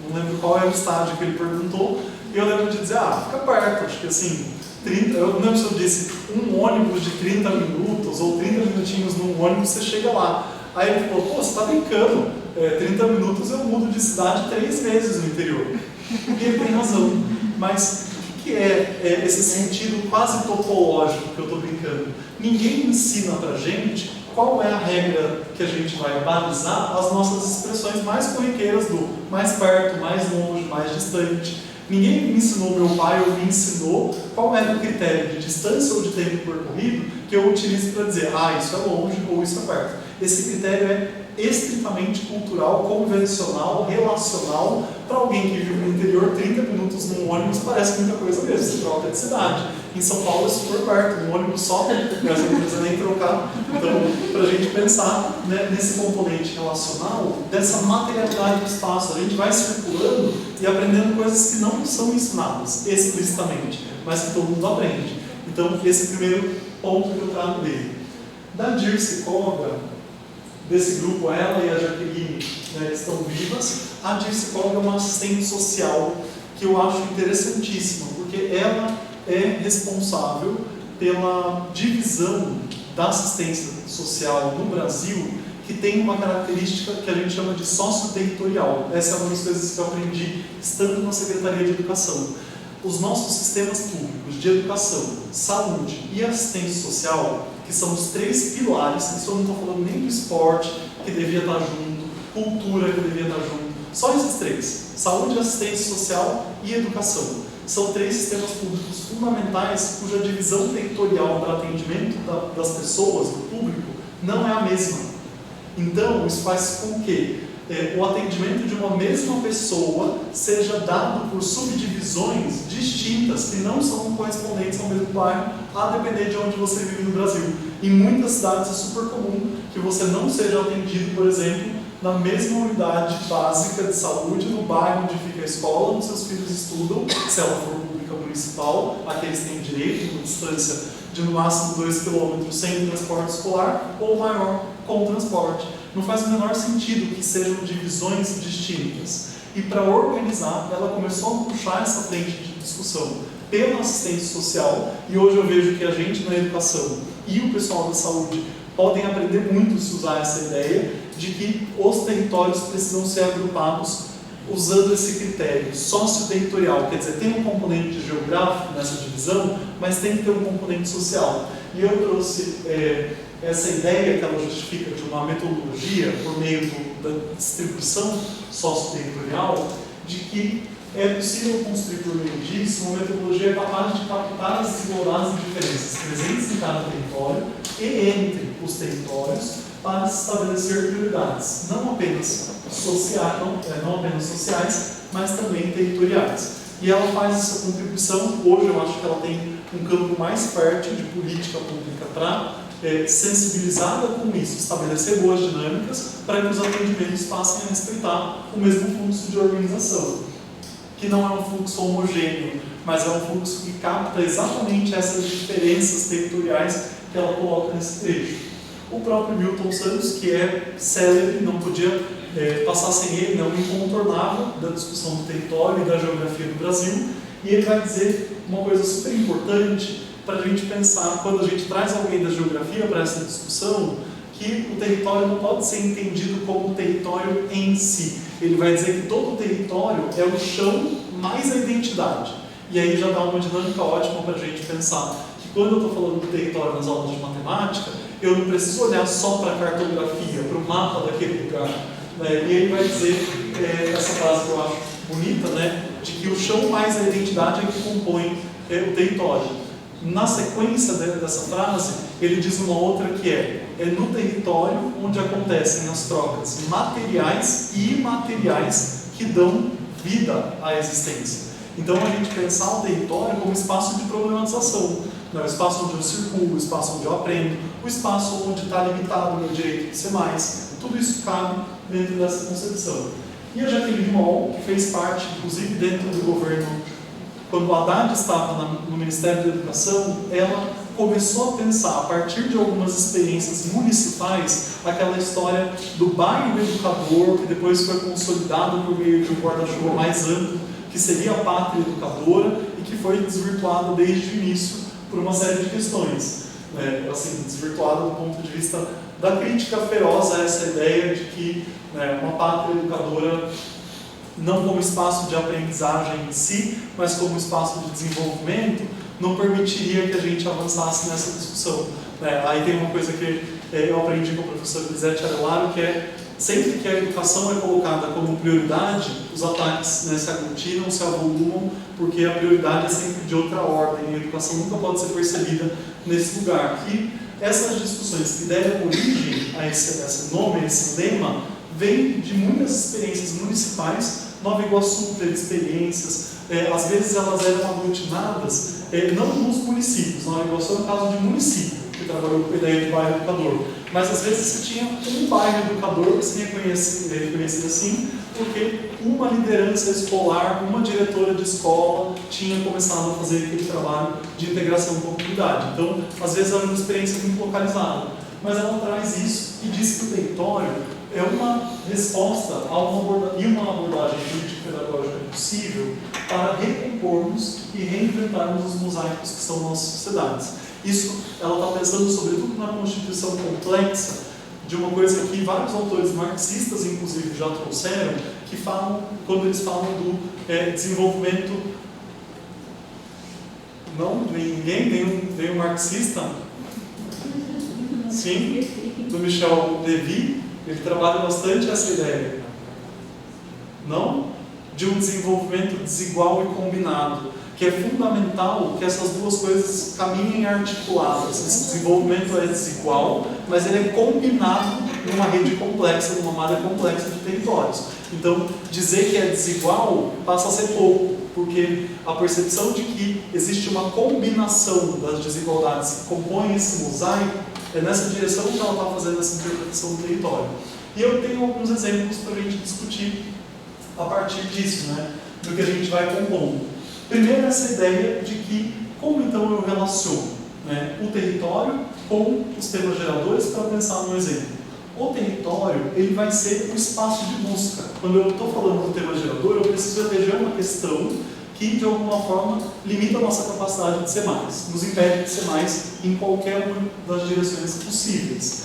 Speaker 2: Não lembro qual era o estádio que ele perguntou, e eu lembro de dizer, fica perto, acho que assim, 30, eu não lembro se eu disse, um ônibus de 30 minutos ou 30 minutinhos num ônibus, você chega lá. Aí ele falou, você está brincando, 30 minutos eu mudo de cidade 3 vezes no interior. E ele tem razão, mas o que é esse sentido quase topológico que eu estou brincando? Ninguém ensina pra gente qual é a regra que a gente vai balizar as nossas expressões mais corriqueiras do mais perto, mais longe, mais distante. Ninguém me ensinou, meu pai ou me ensinou qual era o critério de distância ou de tempo percorrido que eu utilizo para dizer, isso é longe ou isso é perto. Esse critério é estritamente cultural, convencional, relacional. Para alguém que vive no interior, 30 minutos num ônibus parece muita coisa mesmo, você troca de cidade. Em São Paulo é super perto, um ônibus só, você não precisa nem trocar. Então, para a gente pensar, né, nesse componente relacional, dessa materialidade do espaço, a gente vai circulando e aprendendo coisas que não são ensinadas explicitamente, mas que todo mundo aprende. Então, esse é o primeiro ponto que eu trago dele. Da Dirce Koga, desse grupo, ela e a Jaqueline, né, estão vivas. A Dirce Koga é uma assistente social que eu acho interessantíssima, porque ela é responsável pela divisão da assistência social no Brasil, que tem uma característica que a gente chama de sócio-territorial. Essa é uma das coisas que eu aprendi estando na Secretaria de Educação. Os nossos sistemas públicos de educação, saúde e assistência social, que são os 3 pilares, isso eu não estou falando nem do esporte, que devia estar junto, cultura, que devia estar junto, só esses 3, saúde, assistência social e educação. São 3 sistemas públicos fundamentais, cuja divisão territorial para atendimento das pessoas, do público, não é a mesma. Então, isso faz com que o atendimento de uma mesma pessoa seja dado por subdivisões distintas que não são correspondentes ao mesmo bairro, a depender de onde você vive no Brasil. Em muitas cidades é super comum que você não seja atendido, por exemplo, na mesma unidade básica de saúde, no bairro onde fica a escola, onde seus filhos estudam, se ela for pública municipal, aqueles têm direito, uma distância de no máximo 2 km sem transporte escolar, ou maior com transporte. Não faz o menor sentido que sejam divisões distintas. E para organizar, ela começou a puxar essa frente de discussão pela assistência social, e hoje eu vejo que a gente na educação e o pessoal da saúde podem aprender muito se usar essa ideia de que os territórios precisam ser agrupados usando esse critério socio-territorial, quer dizer, tem um componente geográfico nessa divisão, mas tem que ter um componente social. E eu trouxe essa ideia que ela justifica de uma metodologia por meio da distribuição socio-territorial, de que é possível construir por meio disso uma metodologia capaz de captar as desigualdades e diferenças presentes em cada território e entre os territórios para se estabelecer prioridades, não apenas sociais, mas também territoriais. E ela faz essa contribuição. Hoje eu acho que ela tem um campo mais fértil de política pública para sensibilizada com isso, estabelecer boas dinâmicas para que os atendimentos passem a respeitar o mesmo fluxo de organização, que não é um fluxo homogêneo, mas é um fluxo que capta exatamente essas diferenças territoriais que ela coloca nesse trecho. O próprio Milton Santos, que é célebre, não podia passar sem ele, não incontornável da discussão do território e da geografia do Brasil, e ele vai dizer uma coisa super importante para a gente pensar, quando a gente traz alguém da geografia para essa discussão, que o território não pode ser entendido como território em si. Ele vai dizer que todo território é o chão mais a identidade. E aí já dá uma dinâmica ótima para a gente pensar que quando eu estou falando do território nas aulas de matemática, eu não preciso olhar só para a cartografia, para o mapa daquele lugar. Né? E ele vai dizer essa frase que eu acho bonita, né? De que o chão mais a identidade é que compõe o território. Na sequência dessa frase, ele diz uma outra que é no território onde acontecem as trocas materiais e imateriais que dão vida à existência. Então a gente pensar o território como espaço de problematização, né? O espaço onde eu circulo, o espaço onde eu aprendo, o espaço onde está limitado o meu direito de ser mais, tudo isso cabe dentro dessa concepção. E a Jacqueline Moll, que fez parte, inclusive dentro do governo, quando o Haddad estava no Ministério da Educação, ela começou a pensar, a partir de algumas experiências municipais, aquela história do bairro educador, que depois foi consolidado por meio de um guarda-chuva mais amplo, que seria a pátria educadora, e que foi desvirtuada desde o início por uma série de questões. Assim, desvirtuada do ponto de vista da crítica feroz a essa ideia de que uma pátria educadora, não como espaço de aprendizagem em si, mas como espaço de desenvolvimento, não permitiria que a gente avançasse nessa discussão. Aí tem uma coisa que eu aprendi com o professor Lisete Arelaro, que é sempre que a educação é colocada como prioridade, os ataques se aglutinam, se avolumam, porque a prioridade é sempre de outra ordem, e a educação nunca pode ser percebida nesse lugar. E essas discussões que deram origem a esse nome, a esse lema, vêm de muitas experiências municipais. Nova Iguaçu teve experiências, às vezes elas eram aglutinadas, não nos municípios. Nova Iguaçu é um caso de município, que trabalhou com a ideia de bairro educador, mas às vezes você tinha um bairro educador que se reconhecia assim, porque uma liderança escolar, uma diretora de escola tinha começado a fazer aquele trabalho de integração com a comunidade. Então, às vezes era uma experiência muito localizada, mas ela traz isso e diz que o território é uma resposta a uma abordagem jurídico-pedagógica possível para recompormos e reinventarmos os mosaicos que são nossas sociedades. Isso, ela está pensando sobretudo na constituição complexa de uma coisa que vários autores marxistas, inclusive, já trouxeram, que falam, quando eles falam do desenvolvimento... Não? Ninguém? Nenhum marxista? Sim? Do Michel Levy. Ele trabalha bastante essa ideia. Não? De um desenvolvimento desigual e combinado, que é fundamental que essas duas coisas caminhem articuladas. Esse desenvolvimento é desigual, mas ele é combinado numa rede complexa, numa malha complexa de territórios. Então, dizer que é desigual passa a ser pouco, porque a percepção de que existe uma combinação das desigualdades que compõem esse mosaico é nessa direção que ela está fazendo essa interpretação do território. E eu tenho alguns exemplos para a gente discutir a partir disso, do que a gente vai compondo. Primeiro, essa ideia de que, como então eu relaciono o território com os temas geradores, para pensar num exemplo. O território, ele vai ser o espaço de busca. Quando eu estou falando do tema gerador, eu preciso eleger uma questão que, de alguma forma, limita a nossa capacidade de ser mais, nos impede de ser mais em qualquer uma das direções possíveis.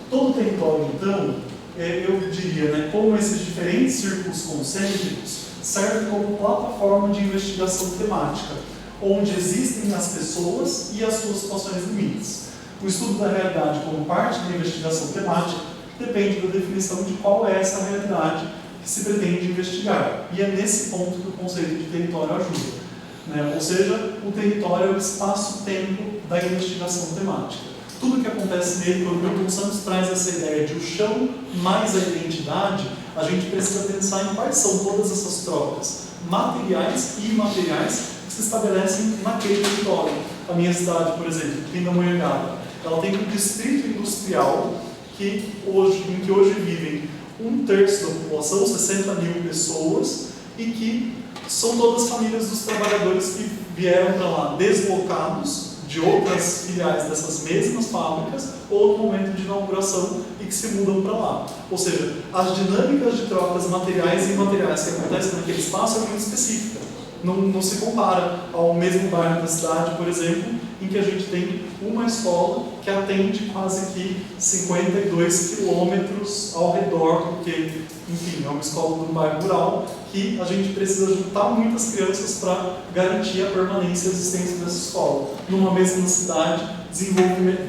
Speaker 2: Todo território, então, eu diria, como esses diferentes círculos concêntricos, serve como plataforma de investigação temática, onde existem as pessoas e as suas situações limites. O estudo da realidade como parte da investigação temática depende da definição de qual é essa realidade que se pretende investigar. E é nesse ponto que o conceito de território ajuda. Ou seja, o território é o espaço-tempo da investigação temática. Tudo que acontece nele, quando o Milton Santos traz essa ideia de o chão mais a identidade, a gente precisa pensar em quais são todas essas trocas materiais e imateriais que se estabelecem naquele território. A minha cidade, por exemplo, Pindamonhangaba, ela tem um distrito industrial em que hoje vivem 1/3 da população, 60 mil pessoas, e que são todas famílias dos trabalhadores que vieram para lá deslocados de outras filiais dessas mesmas fábricas ou no momento de inauguração e que se mudam para lá. Ou seja, as dinâmicas de trocas materiais e imateriais que acontecem naquele espaço é muito específica. não se compara ao mesmo bairro da cidade, por exemplo, em que a gente tem uma escola que atende quase que 52 quilômetros ao redor, porque, enfim, é uma escola de um bairro rural, que a gente precisa juntar muitas crianças para garantir a permanência e a existência dessa escola. Numa mesma cidade, desenvolvimento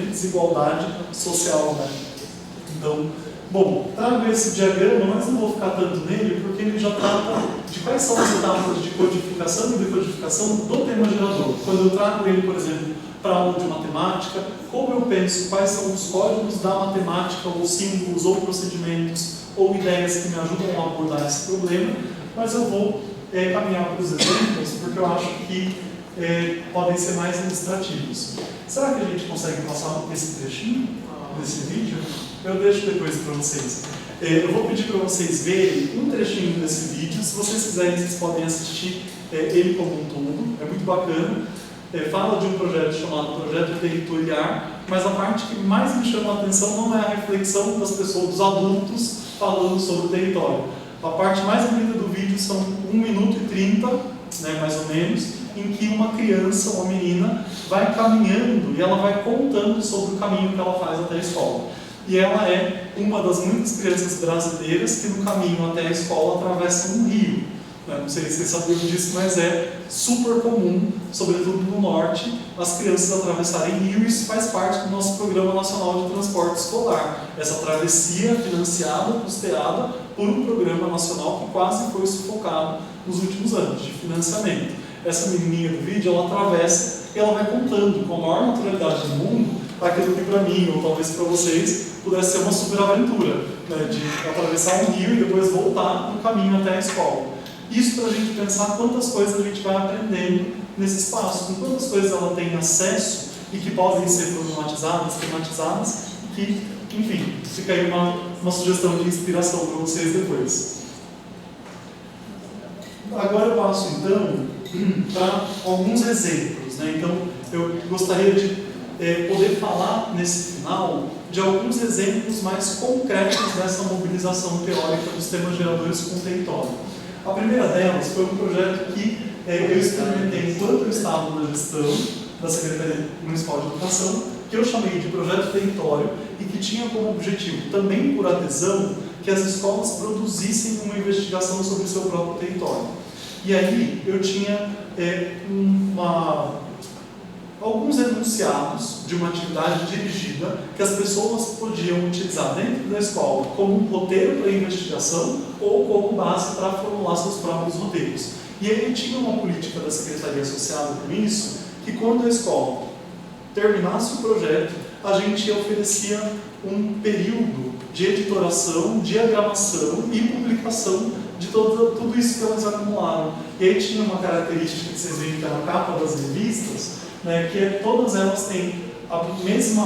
Speaker 2: e desigualdade social, né? Então, bom, trago esse diagrama, mas não vou ficar tanto nele, porque ele já trata de quais são as etapas de codificação e decodificação do tema gerador. Quando eu trago ele, por exemplo, para a aula de matemática, como eu penso quais são os códigos da matemática, ou símbolos, ou procedimentos, ou ideias que me ajudam a abordar esse problema, mas eu vou caminhar para os exemplos, porque eu acho que podem ser mais ilustrativos. Será que a gente consegue passar esse trechinho desse vídeo? Eu deixo depois para vocês. Eu vou pedir para vocês verem um trechinho desse vídeo. Se vocês quiserem, vocês podem assistir ele como um todo. É muito bacana. Fala de um projeto chamado Projeto Territorial, mas a parte que mais me chama a atenção não é a reflexão das pessoas, dos adultos, falando sobre o território. A parte mais bonita do vídeo são 1 minuto e 30, né, mais ou menos, em que uma criança, uma menina, vai caminhando e ela vai contando sobre o caminho que ela faz até a escola. E ela é uma das muitas crianças brasileiras que no caminho até a escola atravessam um rio. Não sei se vocês sabiam disso, mas é super comum, sobretudo no norte, as crianças atravessarem rio, e isso faz parte do nosso Programa Nacional de Transporte Escolar. Essa travessia financiada, custeada por um programa nacional que quase foi sufocado nos últimos anos, de financiamento. Essa menininha do vídeo, ela atravessa e ela vai contando com a maior naturalidade do mundo aquilo que para mim, ou talvez para vocês, pudesse ser uma super aventura, né, de atravessar um rio e depois voltar no caminho até a escola. Isso para a gente pensar quantas coisas a gente vai aprendendo nesse espaço, com quantas coisas ela tem acesso e que podem ser problematizadas, tematizadas, e que, enfim, fica aí uma sugestão de inspiração para vocês depois. Agora eu passo então para alguns exemplos, né? Então eu gostaria de poder falar nesse final de alguns exemplos mais concretos dessa mobilização teórica dos temas geradores com o território. A primeira delas foi um projeto que eu experimentei enquanto eu estava na gestão da Secretaria Municipal de Educação, que eu chamei de Projeto Território e que tinha como objetivo, também por adesão, que as escolas produzissem uma investigação sobre o seu próprio território. E aí eu tinha alguns enunciados de uma atividade dirigida que as pessoas podiam utilizar dentro da escola como um roteiro para investigação ou como base para formular seus próprios roteiros. E aí tinha uma política da Secretaria associada com isso, que quando a escola terminasse o projeto, a gente oferecia um período de editoração, diagramação e publicação de tudo isso que elas acumularam. E aí tinha uma característica que vocês veem que é na capa das revistas, né, que todas elas têm o mesmo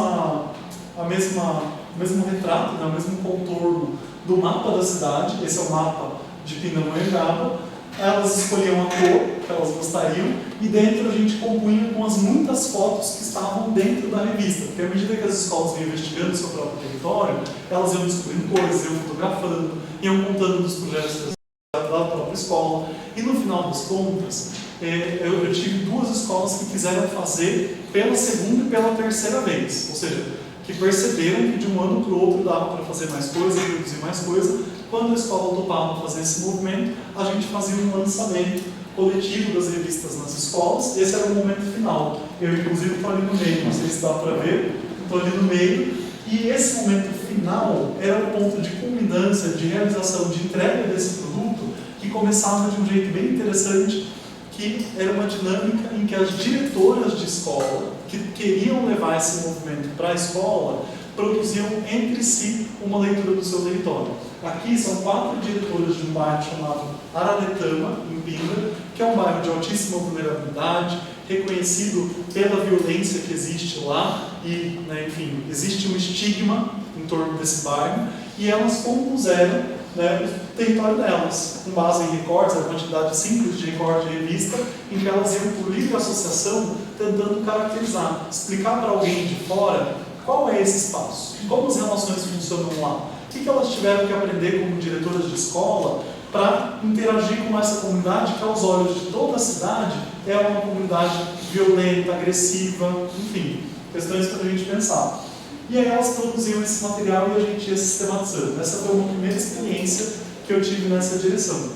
Speaker 2: retrato, né, o mesmo contorno do mapa da cidade. Esse é o mapa de Pindamonhangaba. Elas escolhiam a cor que elas gostariam e dentro a gente compunha com as muitas fotos que estavam dentro da revista, porque à medida que as escolas iam investigando o seu próprio território, elas iam descobrindo coisas, iam fotografando, iam contando dos projetos da própria escola. E no final das contas, eu tive duas escolas que quiseram fazer pela segunda e pela terceira vez, ou seja, que perceberam que de um ano para o outro dava para fazer mais coisa, produzir mais coisa. Quando a escola topava fazer esse movimento, a gente fazia um lançamento coletivo das revistas nas escolas. Esse era o momento final. Eu, inclusive, estou ali no meio, não sei se dá para ver, estou ali no meio. E esse momento final era o ponto de culminância, de realização, de entrega desse produto, que começava de um jeito bem interessante, que era uma dinâmica em que as diretoras de escola, que queriam levar esse movimento para a escola, produziam entre si uma leitura do seu território. Aqui são 4 diretoras de um bairro chamado Araretama, em Pinda, que é um bairro de altíssima vulnerabilidade, reconhecido pela violência que existe lá, e, né, enfim, existe um estigma em torno desse bairro, e elas compuseram, né, o território delas, com base em recortes, a quantidade simples de recorte de revista, em que elas iam por livre associação, tentando caracterizar, explicar para alguém de fora qual é esse espaço, como as relações funcionam lá, o que elas tiveram que aprender como diretoras de escola para interagir com essa comunidade que, aos olhos de toda a cidade, é uma comunidade violenta, agressiva, enfim, questões para a gente pensar. E aí elas produziam esse material e a gente ia sistematizando. Essa foi uma primeira experiência que eu tive nessa direção,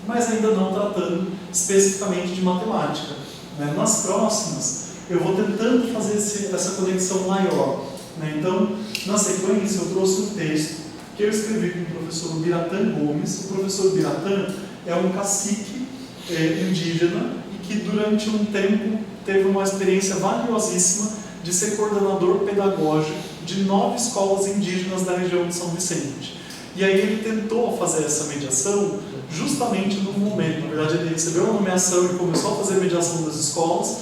Speaker 2: mas ainda não tratando especificamente de matemática, né? Nas próximas, eu vou tentando fazer essa conexão maior, né? Então, na sequência, eu trouxe um texto que eu escrevi com o professor Biratã Gomes. O professor Biratã é um cacique indígena e que durante um tempo teve uma experiência valiosíssima de ser coordenador pedagógico de 9 escolas indígenas da região de São Vicente. E aí ele tentou fazer essa mediação justamente no momento, na verdade ele recebeu a nomeação e começou a fazer a mediação das escolas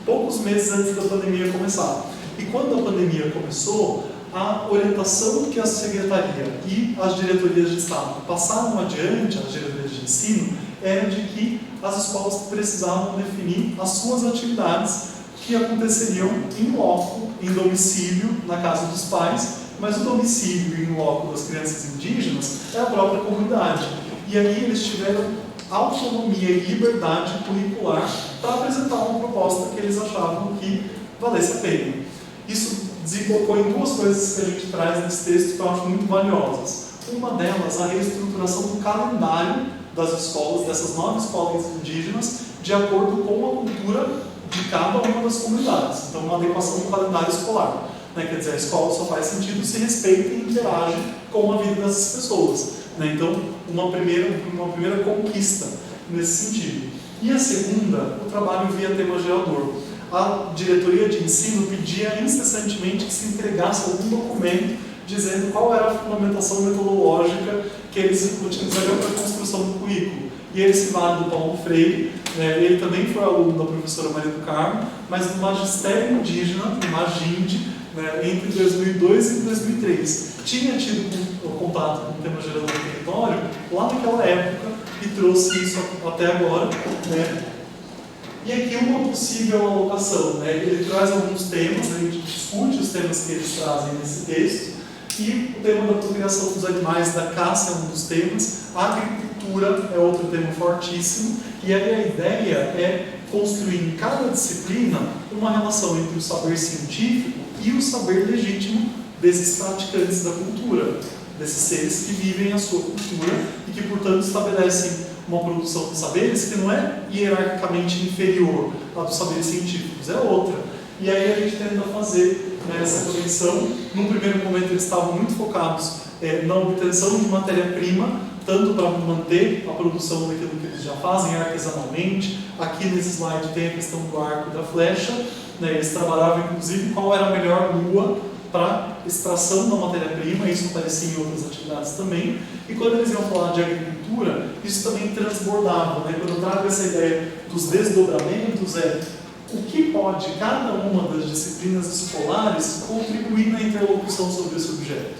Speaker 2: poucos meses antes da pandemia começar. E quando a pandemia começou, a orientação que a Secretaria e as diretorias de Estado passaram adiante, as diretorias de ensino, era de que as escolas precisavam definir as suas atividades que aconteceriam em loco, em domicílio, na casa dos pais, mas o domicílio e em loco das crianças indígenas é a própria comunidade. E aí eles tiveram autonomia e liberdade curricular para apresentar uma proposta que eles achavam que valesse a pena. Isso desembocou em 2 coisas que a gente traz nesse texto que eu acho muito valiosas. Uma delas, a reestruturação do calendário das escolas, dessas 9 escolas indígenas, de acordo com a cultura de cada uma das comunidades. Então, uma adequação do calendário escolar, né? Quer dizer, a escola só faz sentido se respeita e interage com a vida dessas pessoas, né? Então, uma primeira conquista nesse sentido. E a segunda, o trabalho via tema gerador. A diretoria de ensino pedia incessantemente que se entregasse algum documento dizendo qual era a fundamentação metodológica que eles utilizariam para a construção do currículo. E ele se vale do Paulo Freire, ele também foi aluno da professora Maria do Carmo, mas no Magistério Indígena, no MAGIND, entre 2002 e 2003. Tinha tido contato com o tema gerador do território lá naquela época e trouxe isso até agora, né? E aqui uma possível alocação, né? Ele traz alguns temas, a gente discute os temas que eles trazem nesse texto, e o tema da procriação dos animais, da caça é um dos temas, a agricultura é outro tema fortíssimo, e aí a ideia é construir em cada disciplina uma relação entre o saber científico e o saber legítimo desses praticantes da cultura, desses seres que vivem a sua cultura e que, portanto, estabelecem uma produção de saberes que não é hierarquicamente inferior à dos saberes científicos, é outra. E aí a gente tenta fazer essa conexão. Num primeiro momento eles estavam muito focados na obtenção de matéria-prima, tanto para manter a produção daquilo que eles já fazem artesanalmente. Aqui nesse slide tem a questão do arco e da flecha, né? Eles trabalhavam inclusive qual era a melhor lua para extração da matéria-prima, isso aparecia em outras atividades também. E quando eles iam falar de agricultura, isso também transbordava, né? Quando eu trago essa ideia dos desdobramentos, o que pode cada uma das disciplinas escolares contribuir na interlocução sobre esse objeto.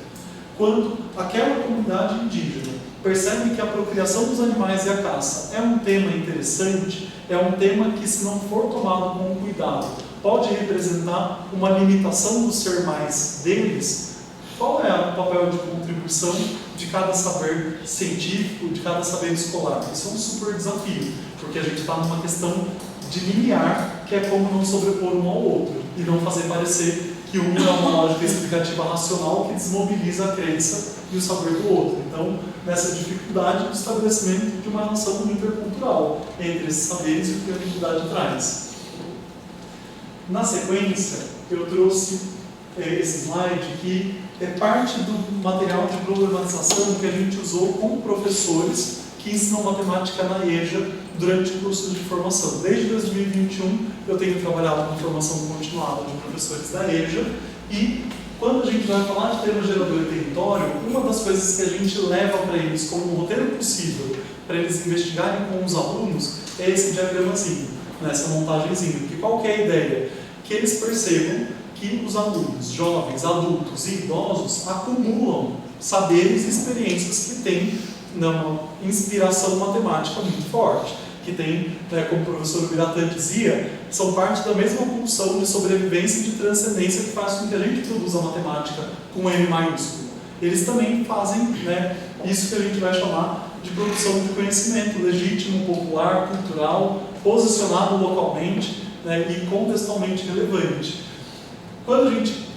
Speaker 2: Quando aquela comunidade indígena percebe que a procriação dos animais e a caça é um tema interessante, é um tema que, se não for tomado com cuidado, pode representar uma limitação do ser mais deles, qual é o papel de contribuição de cada saber científico, de cada saber escolar? Isso é um super desafio, porque a gente está numa questão de limiar, que é como não sobrepor um ao outro, e não fazer parecer que um é uma lógica explicativa racional que desmobiliza a crença e o saber do outro. Então, nessa dificuldade do estabelecimento de uma relação intercultural entre esses saberes e o que a comunidade traz. Na sequência, eu trouxe esse slide que é parte do material de problematização que a gente usou com professores que ensinam matemática na EJA durante cursos de formação. Desde 2021 eu tenho trabalhado com formação continuada de professores da EJA, e quando a gente vai falar de tema gerador e território, uma das coisas que a gente leva para eles como um roteiro possível para eles investigarem com os alunos é esse diagramazinho, essa montagenzinha. Porque qual que é a ideia? Que eles percebam que os alunos, jovens, adultos e idosos acumulam saberes e experiências que têm uma inspiração matemática muito forte, que tem, como o professor Biratã dizia, são parte da mesma pulsão de sobrevivência e de transcendência que faz com que a gente produza matemática com M maiúsculo. Eles também fazem isso que a gente vai chamar de produção de conhecimento legítimo, popular, cultural, posicionado localmente, né, e contextualmente relevante. Quando a gente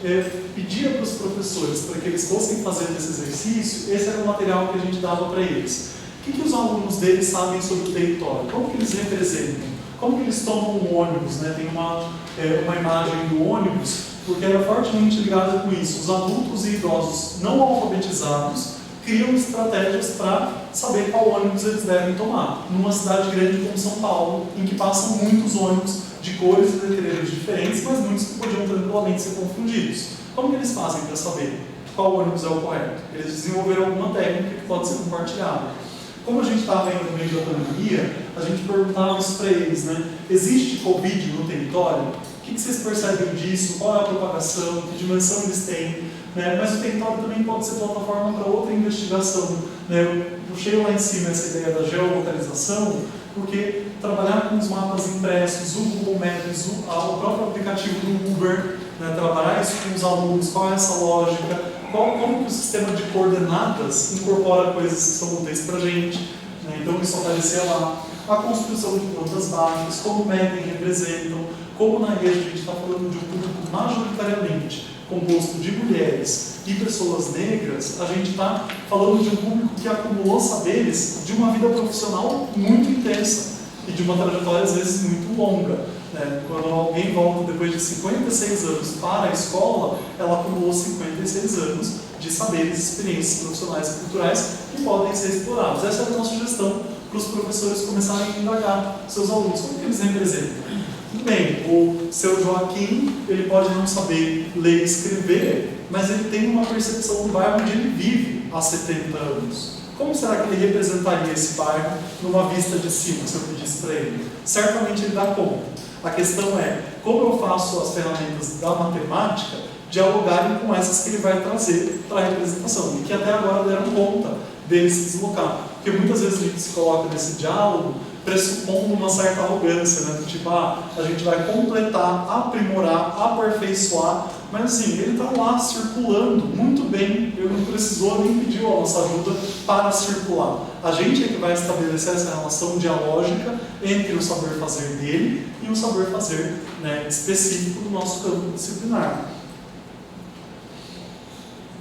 Speaker 2: pedia para os professores para que eles fossem fazer esse exercício, esse era o material que a gente dava para eles. O que os alunos deles sabem sobre o território? Como que eles representam? Como que eles tomam o ônibus? Né? Tem uma imagem do ônibus, porque era fortemente ligada com isso. Os adultos e idosos não alfabetizados criam estratégias para saber qual ônibus eles devem tomar. Numa cidade grande como São Paulo, em que passam muitos ônibus de cores e letreiros diferentes, mas muitos que podiam tranquilamente ser confundidos. Como que eles fazem para saber qual ônibus é o correto? Eles desenvolveram alguma técnica que pode ser compartilhada. Como a gente estava indo no meio da pandemia, a gente perguntava isso para eles, né? Existe Covid no território? O que vocês percebem disso? Qual é a propagação? Que dimensão eles têm? Né? Mas o território também pode ser plataforma para outra investigação. Né? Eu puxei lá em cima essa ideia da geolocalização, porque trabalhar com os mapas impressos, o Google Maps, o próprio aplicativo do Uber, né? Trabalhar isso com os alunos, qual é essa lógica, como que o sistema de coordenadas incorpora coisas que são úteis para a gente. Né? Então isso aparecia lá. A construção de plantas baixas, como medem e representam, como na rede a gente está falando de um público majoritariamente composto de mulheres e pessoas negras, a gente está falando de um público que acumulou saberes de uma vida profissional muito intensa e de uma trajetória às vezes muito longa. Né? Quando alguém volta depois de 56 anos para a escola, ela acumulou 56 anos de saberes, experiências profissionais e culturais que podem ser explorados. Essa é a nossa sugestão para os professores começarem a indagar seus alunos. Como que eles representam? Tudo bem, o seu Joaquim, ele pode não saber ler e escrever, mas ele tem uma percepção do bairro onde ele vive há 70 anos. Como será que ele representaria esse bairro numa vista de cima, se eu pedisse para ele? Certamente ele dá conta. A questão é, como eu faço as ferramentas da matemática dialogarem com essas que ele vai trazer para a representação, e que até agora deram conta dele se deslocar. Porque muitas vezes a gente se coloca nesse diálogo pressupondo uma certa arrogância, né? Tipo, a gente vai completar, aprimorar, aperfeiçoar, mas assim, ele está lá circulando muito bem, ele não precisou nem pedir a nossa ajuda para circular. A gente é que vai estabelecer essa relação dialógica entre o saber fazer dele e o saber fazer, né, específico do nosso campo disciplinar.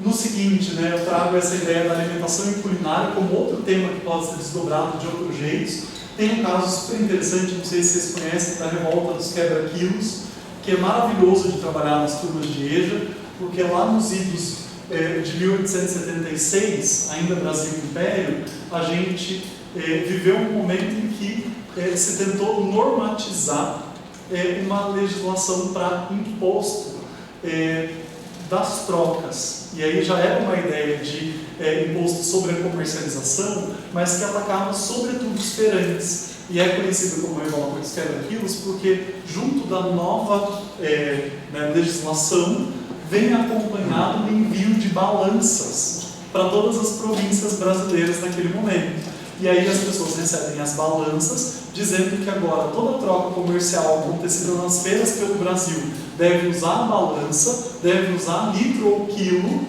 Speaker 2: No seguinte, né, eu trago essa ideia da alimentação e culinária como outro tema que pode ser desdobrado de outros jeitos. Tem um caso super interessante, não sei se vocês conhecem, da revolta dos quebra-quilos, que é maravilhoso de trabalhar nas turmas de EJA, porque lá nos idos de 1876, ainda Brasil Império, a gente viveu um momento em que se tentou normatizar uma legislação para imposto das trocas. E aí já era uma ideia de imposto sobre a comercialização, mas que atacava sobretudo os feirantes. E é conhecido como revolta dos quebra-quilos porque, junto da nova legislação, vem acompanhado o envio de balanças para todas as províncias brasileiras naquele momento. E aí as pessoas recebem as balanças, dizendo que agora toda troca comercial acontecida nas feiras pelo Brasil deve usar a balança, deve usar litro ou quilo,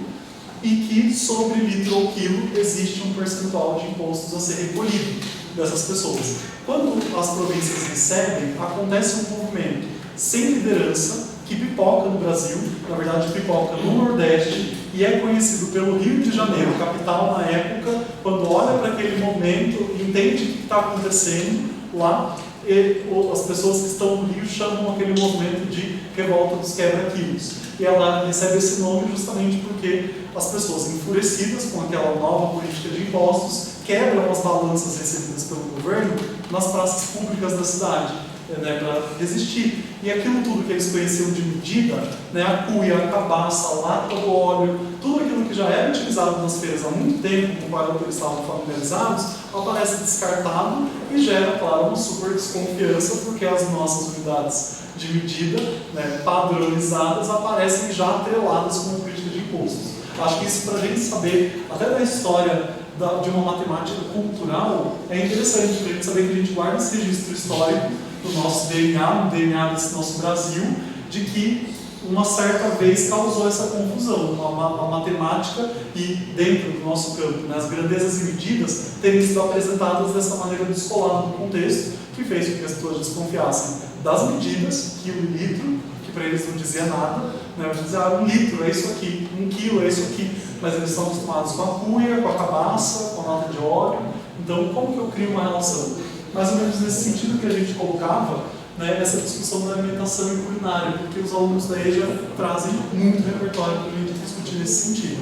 Speaker 2: e que sobre litro ou quilo existe um percentual de impostos a ser recolhido dessas pessoas. Quando as províncias recebem, acontece um movimento sem liderança que pipoca no Brasil, na verdade pipoca no Nordeste, e é conhecido pelo Rio de Janeiro, capital na época, quando olha para aquele momento, entende o que está acontecendo lá, e as pessoas que estão no Rio chamam aquele movimento de revolta dos quebra-quilos. E ela recebe esse nome justamente porque as pessoas enfurecidas com aquela nova política de impostos quebram as balanças recebidas pelo governo nas praças públicas da cidade, né, para resistir. E aquilo tudo que eles conheciam de medida, né, a cuia, a cabaça, a lata do óleo, tudo aquilo que já era utilizado nas feiras há muito tempo, com o qual eles estavam familiarizados, aparece descartado e gera, claro, uma super desconfiança, porque as nossas unidades de medida, né, padronizadas, aparecem já atreladas com a política de impostos. Acho que isso, para a gente saber, até da história de uma matemática cultural, é interessante para a gente saber que a gente guarda esse registro histórico do nosso DNA, no DNA desse nosso Brasil, de que uma certa vez causou essa confusão, uma matemática e dentro do nosso campo, né, as grandezas e medidas terem sido apresentadas dessa maneira descolada no contexto, que fez com que as pessoas desconfiassem das medidas, quilo e litro, que para eles não dizia nada, né, eles diziam, 1 litro é isso aqui, 1 quilo é isso aqui, mas eles estão acostumados com a cuia, com a cabaça, com a nota de óleo. Então, como que eu crio uma relação? Mais ou menos nesse sentido que a gente colocava, né, essa discussão da alimentação e culinária, porque os alunos da EJA trazem muito repertório para a gente discutir nesse sentido.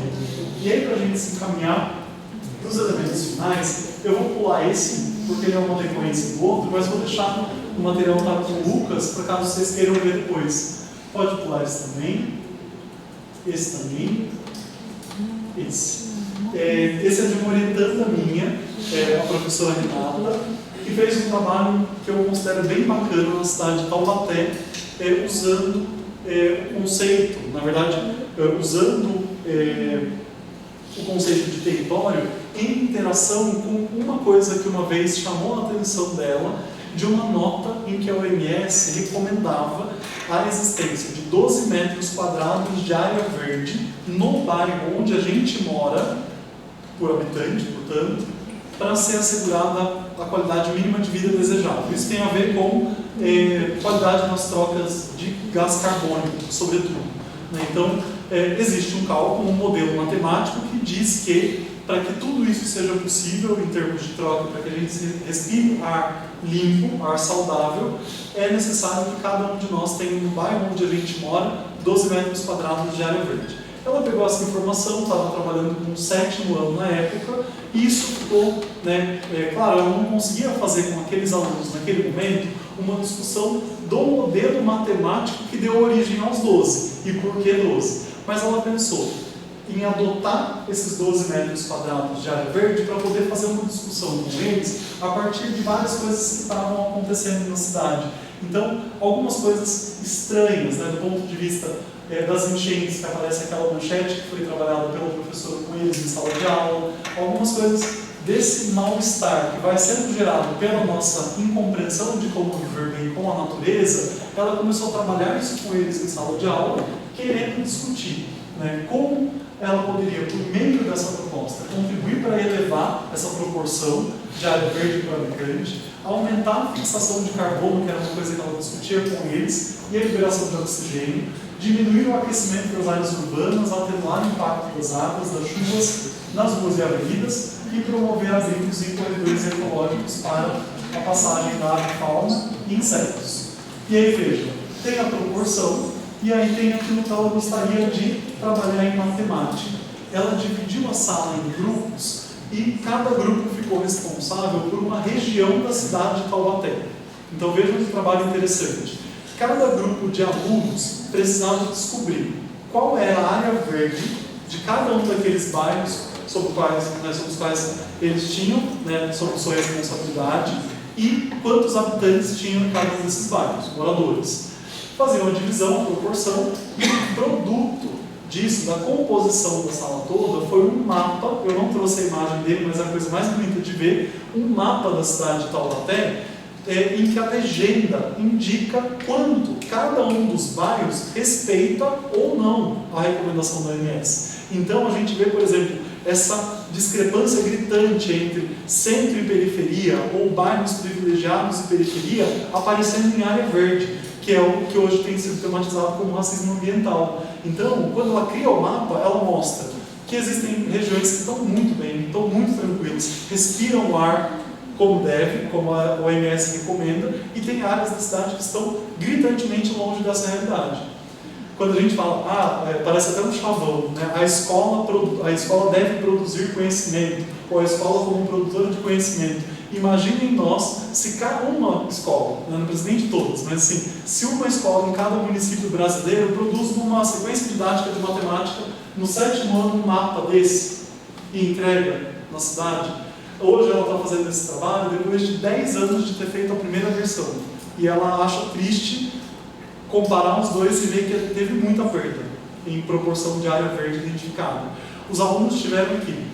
Speaker 2: E aí, para a gente se encaminhar para os elementos finais, eu vou pular esse, porque ele é uma decorrência do outro, mas vou deixar o material tá com o Lucas, para caso vocês queiram ver depois. Pode pular esse também, esse também, esse. Esse é de uma orientanda minha, a professora Renata, que fez um trabalho que eu considero bem bacana na cidade de Taubaté, usando o conceito, na verdade, usando o conceito de território em interação com uma coisa que uma vez chamou a atenção dela, de uma nota em que a OMS recomendava a existência de 12 metros quadrados de área verde no bairro onde a gente mora, por habitante, portanto, para ser assegurada a qualidade mínima de vida desejável. Isso tem a ver com qualidade nas trocas de gás carbônico, sobretudo. Né? Então, existe um cálculo, um modelo matemático que diz que, para que tudo isso seja possível em termos de troca, para que a gente respire ar limpo, ar saudável, é necessário que cada um de nós tenha no bairro onde a gente mora 12 metros quadrados de área verde. Ela pegou essa informação, estava trabalhando com o 7º ano na época, e isso ficou, né, claro, ela não conseguia fazer com aqueles alunos naquele momento uma discussão do modelo matemático que deu origem aos 12, e por que 12? Mas ela pensou em adotar esses 12 metros quadrados de área verde para poder fazer uma discussão com eles a partir de várias coisas que estavam acontecendo na cidade. Então, algumas coisas estranhas, né, do ponto de vista das enchentes, que aparece aquela manchete que foi trabalhada pelo professor com eles em sala de aula, algumas coisas desse mal-estar que vai sendo gerado pela nossa incompreensão de como viver bem com a natureza. Ela começou a trabalhar isso com eles em sala de aula, querendo discutir, né, como ela poderia, por meio dessa proposta, contribuir para elevar essa proporção de área verde para o habitante, aumentar a fixação de carbono, que era uma coisa que ela discutia com eles, e a liberação de oxigênio, diminuir o aquecimento das áreas urbanas, atenuar o impacto das águas, das chuvas nas ruas e avenidas e promover abrigos em corredores ecológicos para a passagem da fauna e insetos. E aí, veja, tem a proporção e aí tem aquilo que ela gostaria de trabalhar em matemática. Ela dividiu a sala em grupos e cada grupo ficou responsável por uma região da cidade de Taubaté. Então vejam que trabalho interessante. Cada grupo de alunos precisava descobrir qual era a área verde de cada um daqueles bairros sobre os quais eles tinham, né, sob sua responsabilidade, e quantos habitantes tinham em cada um desses bairros, moradores. Fazer uma divisão, proporção, e o produto disso, da composição da sala toda, foi um mapa. Eu não trouxe a imagem dele, mas é a coisa mais bonita de ver, um mapa da cidade de Taubaté, em que a legenda indica quanto cada um dos bairros respeita ou não a recomendação da OMS. Então a gente vê, por exemplo, essa discrepância gritante entre centro e periferia, ou bairros privilegiados e periferia, aparecendo em área verde, que é o que hoje tem sido tematizado como racismo ambiental. Então, quando ela cria o mapa, ela mostra que existem regiões que estão muito bem, estão muito tranquilas, respiram o ar como deve, como a OMS recomenda, e tem áreas da cidade que estão gritantemente longe dessa realidade. Quando a gente fala, parece até um chavão, né? A escola deve produzir conhecimento, ou a escola como produtora de conhecimento. Imaginem nós, se cada uma escola, não precisa nem de todas, mas assim, se uma escola em cada município brasileiro produz uma sequência didática de matemática, no 7º ano um mapa desse, e entrega na cidade. Hoje ela está fazendo esse trabalho depois de 10 anos de ter feito a primeira versão. E ela acha triste comparar os dois e ver que teve muita perda em proporção de área verde identificada. Os alunos tiveram que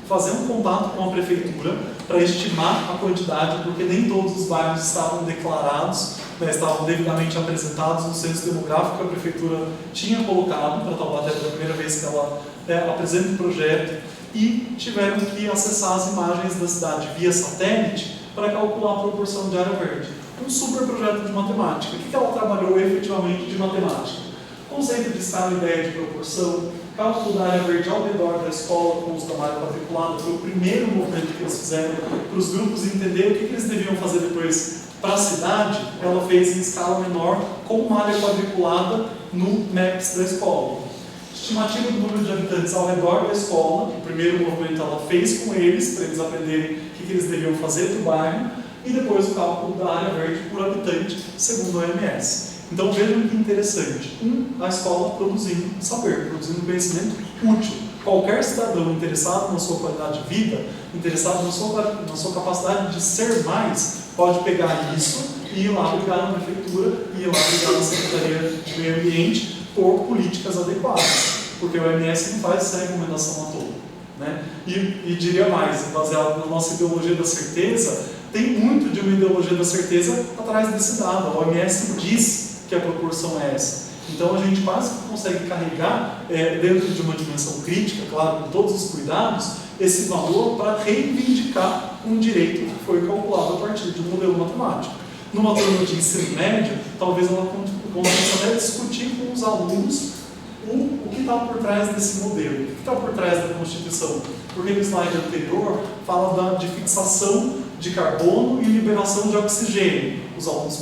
Speaker 2: fazer um contato com a prefeitura para estimar a quantidade, porque nem todos os bairros estavam declarados, né, estavam devidamente apresentados no censo demográfico que a prefeitura tinha colocado para Taubaté pela primeira vez que ela apresenta o projeto, e tiveram que acessar as imagens da cidade via satélite para calcular a proporção de área verde. Um super projeto de matemática. O que ela trabalhou efetivamente de matemática? Conceito de escala, ideia de proporção, cálculo da área verde ao redor da escola com uso da malha quadriculada. Foi o primeiro movimento que eles fizeram para os grupos entenderem o que eles deviam fazer depois para a cidade. Ela fez em escala menor com malha quadriculada no MAPS da escola. Estimativa do número de habitantes ao redor da escola. O primeiro movimento ela fez com eles, para eles aprenderem o que eles deviam fazer para o bairro, e depois o cálculo da área verde por habitante, segundo a OMS. Então vejam que interessante. A escola produzindo saber, produzindo conhecimento útil. Qualquer cidadão interessado na sua qualidade de vida, interessado na sua capacidade de ser mais, pode pegar isso e ir lá brigar na prefeitura, e ir lá brigar na Secretaria de Meio Ambiente por políticas adequadas. Porque o OMS não faz essa recomendação à toa, né? E diria mais, baseado na nossa ideologia da certeza, tem muito de uma ideologia da certeza atrás desse dado. A OMS diz que a proporção é essa. Então a gente quase que consegue carregar dentro de uma dimensão crítica, claro, com todos os cuidados, esse valor para reivindicar um direito que foi calculado a partir de um modelo matemático. Numa turma de ensino médio, talvez ela comece até a discutir com os alunos o que está por trás desse modelo, o que está por trás da Constituição. Porque no slide anterior fala de fixação de carbono e liberação de oxigênio. Os alunos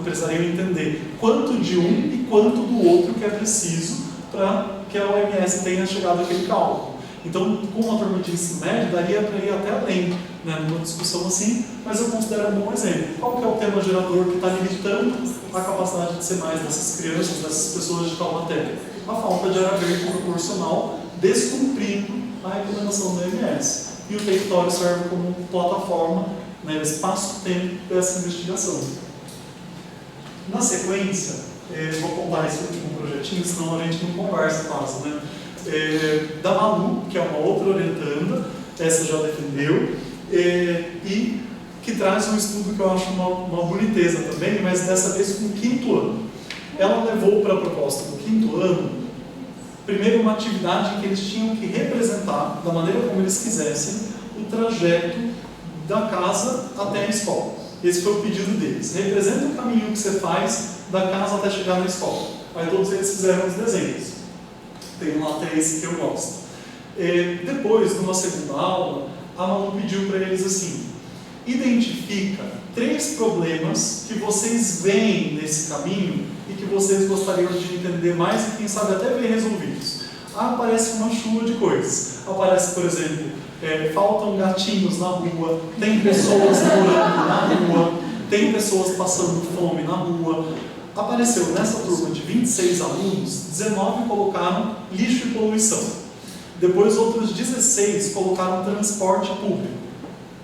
Speaker 2: precisariam entender quanto de um e quanto do outro que é preciso para que a OMS tenha chegado àquele cálculo. Então, com uma turma de ensino médio, daria para ir até além, né, numa discussão assim, mas eu considero um bom exemplo. Qual que é o tema gerador que está limitando a capacidade de ser mais dessas crianças, dessas pessoas de Taubaté? A falta de área verde proporcional, descumprindo a recomendação do OMS. E o território serve como plataforma, né, espaço-tempo dessa investigação. Na sequência, vou contar esse último projetinho, senão a gente não conversa quase, né? Da Malu, que é uma outra orientanda, essa já defendeu, e que traz um estudo que eu acho uma boniteza também, mas dessa vez com o 5º ano. Ela levou para a proposta do 5º ano, primeiro uma atividade em que eles tinham que representar, da maneira como eles quisessem, o trajeto da casa até a escola. Esse foi o pedido deles. Representa o caminho que você faz da casa até chegar na escola. Aí todos eles fizeram os desenhos. Tem lá 3 que eu gosto. Depois, numa segunda aula, a Malu pediu para eles assim: identifica 3 problemas que vocês veem nesse caminho e que vocês gostariam de entender mais e quem sabe até ver resolvidos. Aparece uma chuva de coisas. Aparece, por exemplo, faltam gatinhos na rua, tem pessoas morando na rua, tem pessoas passando fome na rua. Apareceu nessa turma de 26 alunos, 19 colocaram lixo e poluição. Depois outros 16 colocaram transporte público,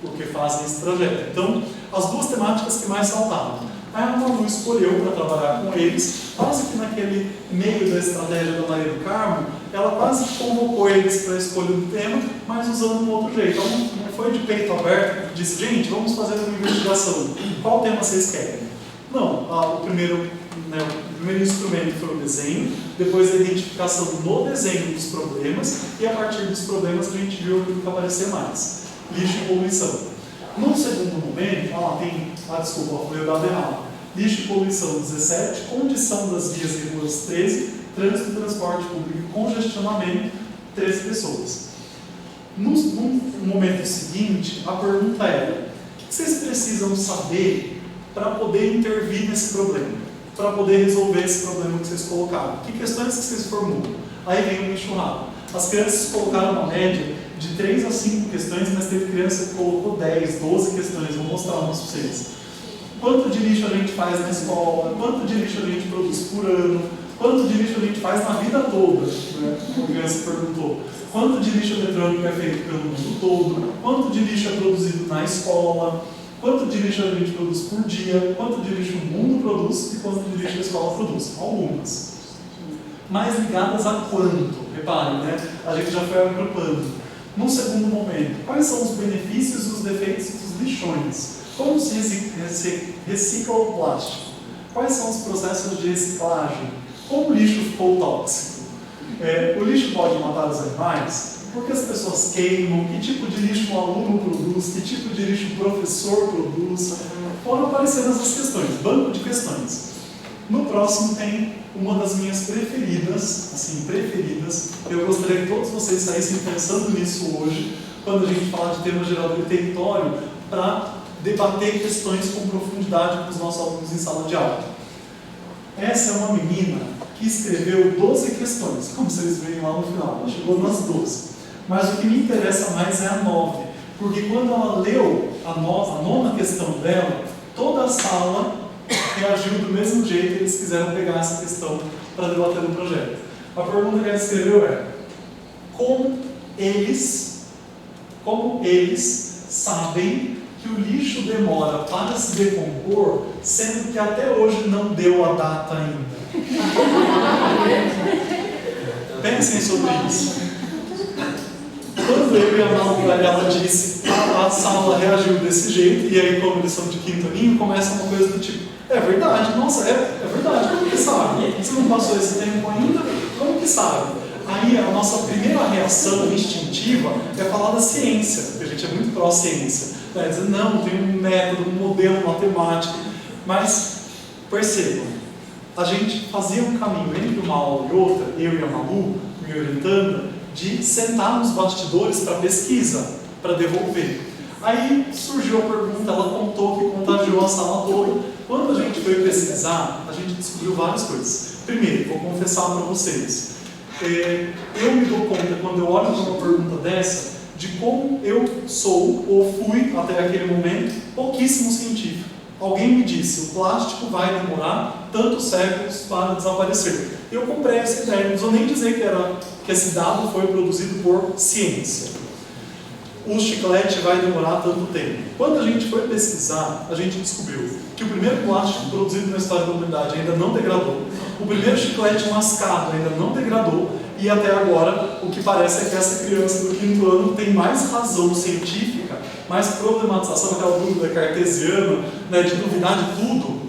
Speaker 2: porque fazem esse trajeto. Então, as 2 temáticas que mais saltavam. Aí a Malu escolheu para trabalhar com eles, quase que naquele meio da estratégia da Maria do Carmo, ela quase convocou eles para a escolha do tema, mas usando um outro jeito. Ela não foi de peito aberto, disse: gente, vamos fazer uma investigação. Qual tema vocês querem? Não, o primeiro instrumento foi o desenho, depois a identificação no desenho dos problemas, e a partir dos problemas a gente viu aquilo que aparecia mais: lixo e poluição. No segundo momento, desculpa, foi o dado errado. Lixo e poluição 17, condição das vias e ruas 13, trânsito e transporte público e congestionamento 13 pessoas. No momento seguinte, a pergunta era: o que vocês precisam saber para poder intervir nesse problema? Para poder resolver esse problema que vocês colocaram? Que questões que vocês formulam? Aí vem uma enxurrada. As crianças colocaram uma média de 3 a 5 questões, mas teve criança que colocou 10, 12 questões. Vou mostrar umas para vocês. Quanto de lixo a gente faz na escola? Quanto de lixo a gente produz por ano? Quanto de lixo a gente faz na vida toda? Né? Uma criança perguntou. Quanto de lixo eletrônico é feito pelo mundo todo? Quanto de lixo é produzido na escola? Quanto de lixo a gente produz por dia? Quanto de lixo o mundo produz? E quanto de lixo a escola produz? Algumas. Mais ligadas a quanto? Reparem, né? A gente já foi agrupando. No segundo momento, quais são os benefícios e os defeitos dos lixões? Como se recicla o plástico? Quais são os processos de reciclagem? Como o lixo ficou tóxico? O lixo pode matar os animais? Por que as pessoas queimam? Que tipo de lixo o aluno produz? Que tipo de lixo o professor produz? Foram aparecendo essas questões, banco de questões. No próximo tem uma das minhas preferidas, assim, preferidas. Eu gostaria que todos vocês saíssem pensando nisso hoje, quando a gente falar de tema gerador e território, para debater questões com profundidade com os nossos alunos em sala de aula. Essa é uma menina que escreveu 12 questões, como vocês veem lá no final, ela chegou nas 12. Mas o que me interessa mais é a 9, porque quando ela leu a nona questão dela, toda a sala reagiu do mesmo jeito e eles quiseram pegar essa questão para debater no projeto. A pergunta que ela escreveu é: como eles sabem que o lixo demora para se decompor, sendo que até hoje não deu a data ainda? Pensem sobre isso. Quando eu e a Malu, ela disse, a sala reagiu desse jeito, e aí, como eles são de quinto aninho, começa uma coisa do tipo: é verdade, nossa, é verdade, como que sabe? Você não passou esse tempo ainda? Como que sabe? Aí a nossa primeira reação instintiva é falar da ciência, porque a gente é muito pró-ciência. Dizer, não, tem um método, um modelo matemático. Mas, percebam, a gente fazia um caminho entre uma aula e outra, eu e a Malu, me orientando, de sentar nos bastidores para pesquisa, para devolver. Aí surgiu a pergunta, ela contou que contagiou a sala toda. Quando a gente foi pesquisar, a gente descobriu várias coisas. Primeiro, vou confessar para vocês, eu me dou conta, quando eu olho para uma pergunta dessa, de como eu sou, ou fui até aquele momento, pouquíssimo científico. Alguém me disse, o plástico vai demorar tantos séculos para desaparecer. Eu comprei essa ideia, não preciso nem dizer que esse dado foi produzido por ciência. O chiclete vai demorar tanto tempo. Quando a gente foi pesquisar, a gente descobriu que o primeiro plástico produzido na história da humanidade ainda não degradou, o primeiro chiclete mascado ainda não degradou, e até agora o que parece é que essa criança do quinto ano tem mais razão científica, mais problematização, aquela dúvida cartesiana, né, de duvidar de tudo.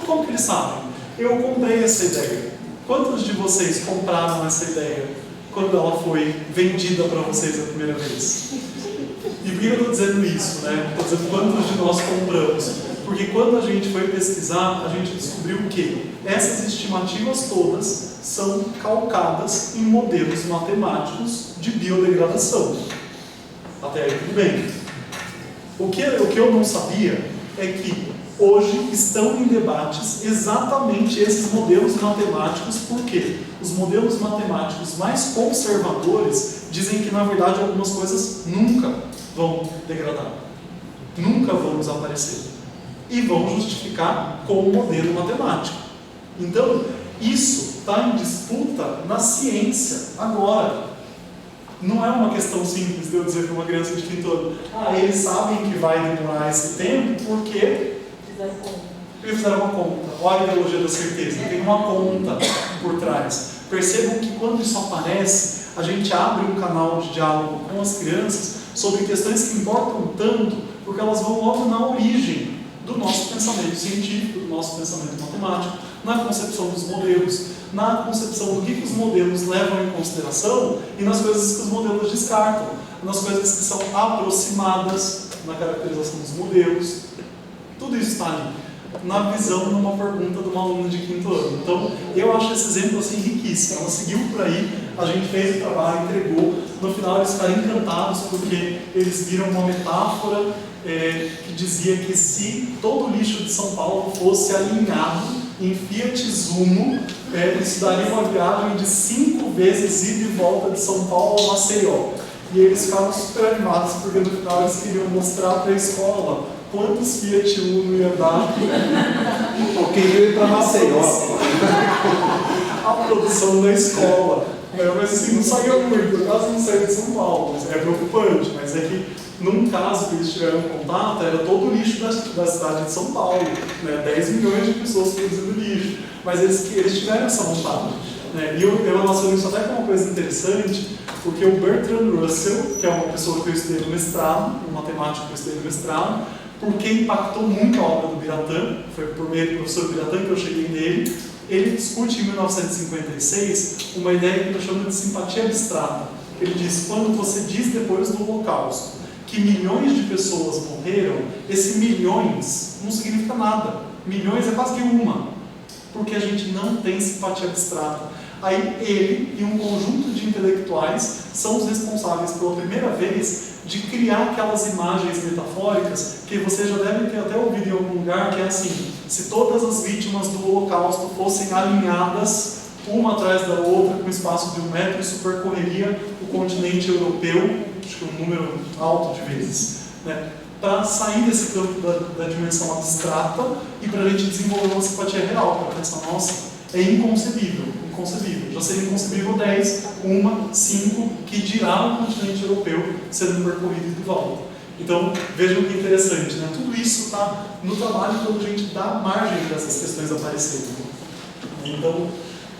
Speaker 2: Como que eles sabem? Eu comprei essa ideia. Quantos de vocês compraram essa ideia quando ela foi vendida para vocês a primeira vez? E por que eu estou dizendo isso, né? Estou dizendo quantos de nós compramos. Porque quando a gente foi pesquisar, a gente descobriu que essas estimativas todas são calcadas em modelos matemáticos de biodegradação. Até aí tudo bem. O que eu não sabia é que hoje estão em debates exatamente esses modelos matemáticos, porque os modelos matemáticos mais conservadores dizem que, na verdade, algumas coisas nunca vão degradar, nunca vão desaparecer, e vão justificar com o modelo matemático. Então, isso está em disputa na ciência agora. Não é uma questão simples de eu dizer para uma criança de quinto ano: eles sabem que vai demorar esse tempo porque eles fizeram uma conta. Olha a ideologia da certeza, tem uma conta por trás. Percebam que quando isso aparece, a gente abre um canal de diálogo com as crianças sobre questões que importam tanto, porque elas vão logo na origem do nosso pensamento científico, do nosso pensamento matemático, na concepção dos modelos, na concepção do que os modelos levam em consideração e nas coisas que os modelos descartam, nas coisas que são aproximadas na caracterização dos modelos. Tudo isso está ali, na visão, numa pergunta de uma aluna de quinto ano. Então, eu acho esse exemplo assim riquíssimo. Ela seguiu por aí, a gente fez o trabalho, entregou. No final, eles ficaram encantados porque eles viram uma metáfora que dizia que se todo o lixo de São Paulo fosse alinhado em Fiat Zumo, isso daria uma viagem de 5 vezes ida e volta de São Paulo a Maceió. E eles ficaram super animados porque no final eles queriam mostrar para a escola quantos Fiat Uno ia dar.
Speaker 3: Eu queria ir para Maceió.
Speaker 2: A produção da escola. Mas assim, não saiu muito, por acaso não saiu de São Paulo. É preocupante, mas é que num caso que eles tiveram contato, era todo o lixo da cidade de São Paulo, né? 10 milhões de pessoas produzindo lixo. Mas eles tiveram essa vontade. né? E eu relaciono isso até com uma coisa interessante, porque o Bertrand Russell, que é uma pessoa que eu estudei no mestrado, um matemático que eu estudei no mestrado, porque impactou muito a obra do Biratã, foi por meio do professor Biratã que eu cheguei nele, ele discute em 1956 uma ideia que ele chama de simpatia abstrata. Ele diz, quando você diz depois do Holocausto que milhões de pessoas morreram, esse milhões não significa nada. Milhões é quase que uma, porque a gente não tem simpatia abstrata. Aí ele e um conjunto de intelectuais são os responsáveis pela primeira vez de criar aquelas imagens metafóricas que você já deve ter até ouvido em algum lugar, que é assim, se todas as vítimas do Holocausto fossem alinhadas uma atrás da outra, com um espaço de 1 metro, isso percorreria o continente europeu, acho que um número alto de vezes, né? Para sair desse campo da dimensão abstrata e para a gente desenvolver uma simpatia real, para pensar, nossa, é inconcebível, inconcebível. Já seria inconcebível 10, 1, 5, que dirá o continente europeu sendo percorrido e de volta. Então, vejam que interessante, né? Tudo isso está no trabalho quando a gente dá margem para essas questões aparecerem. Então,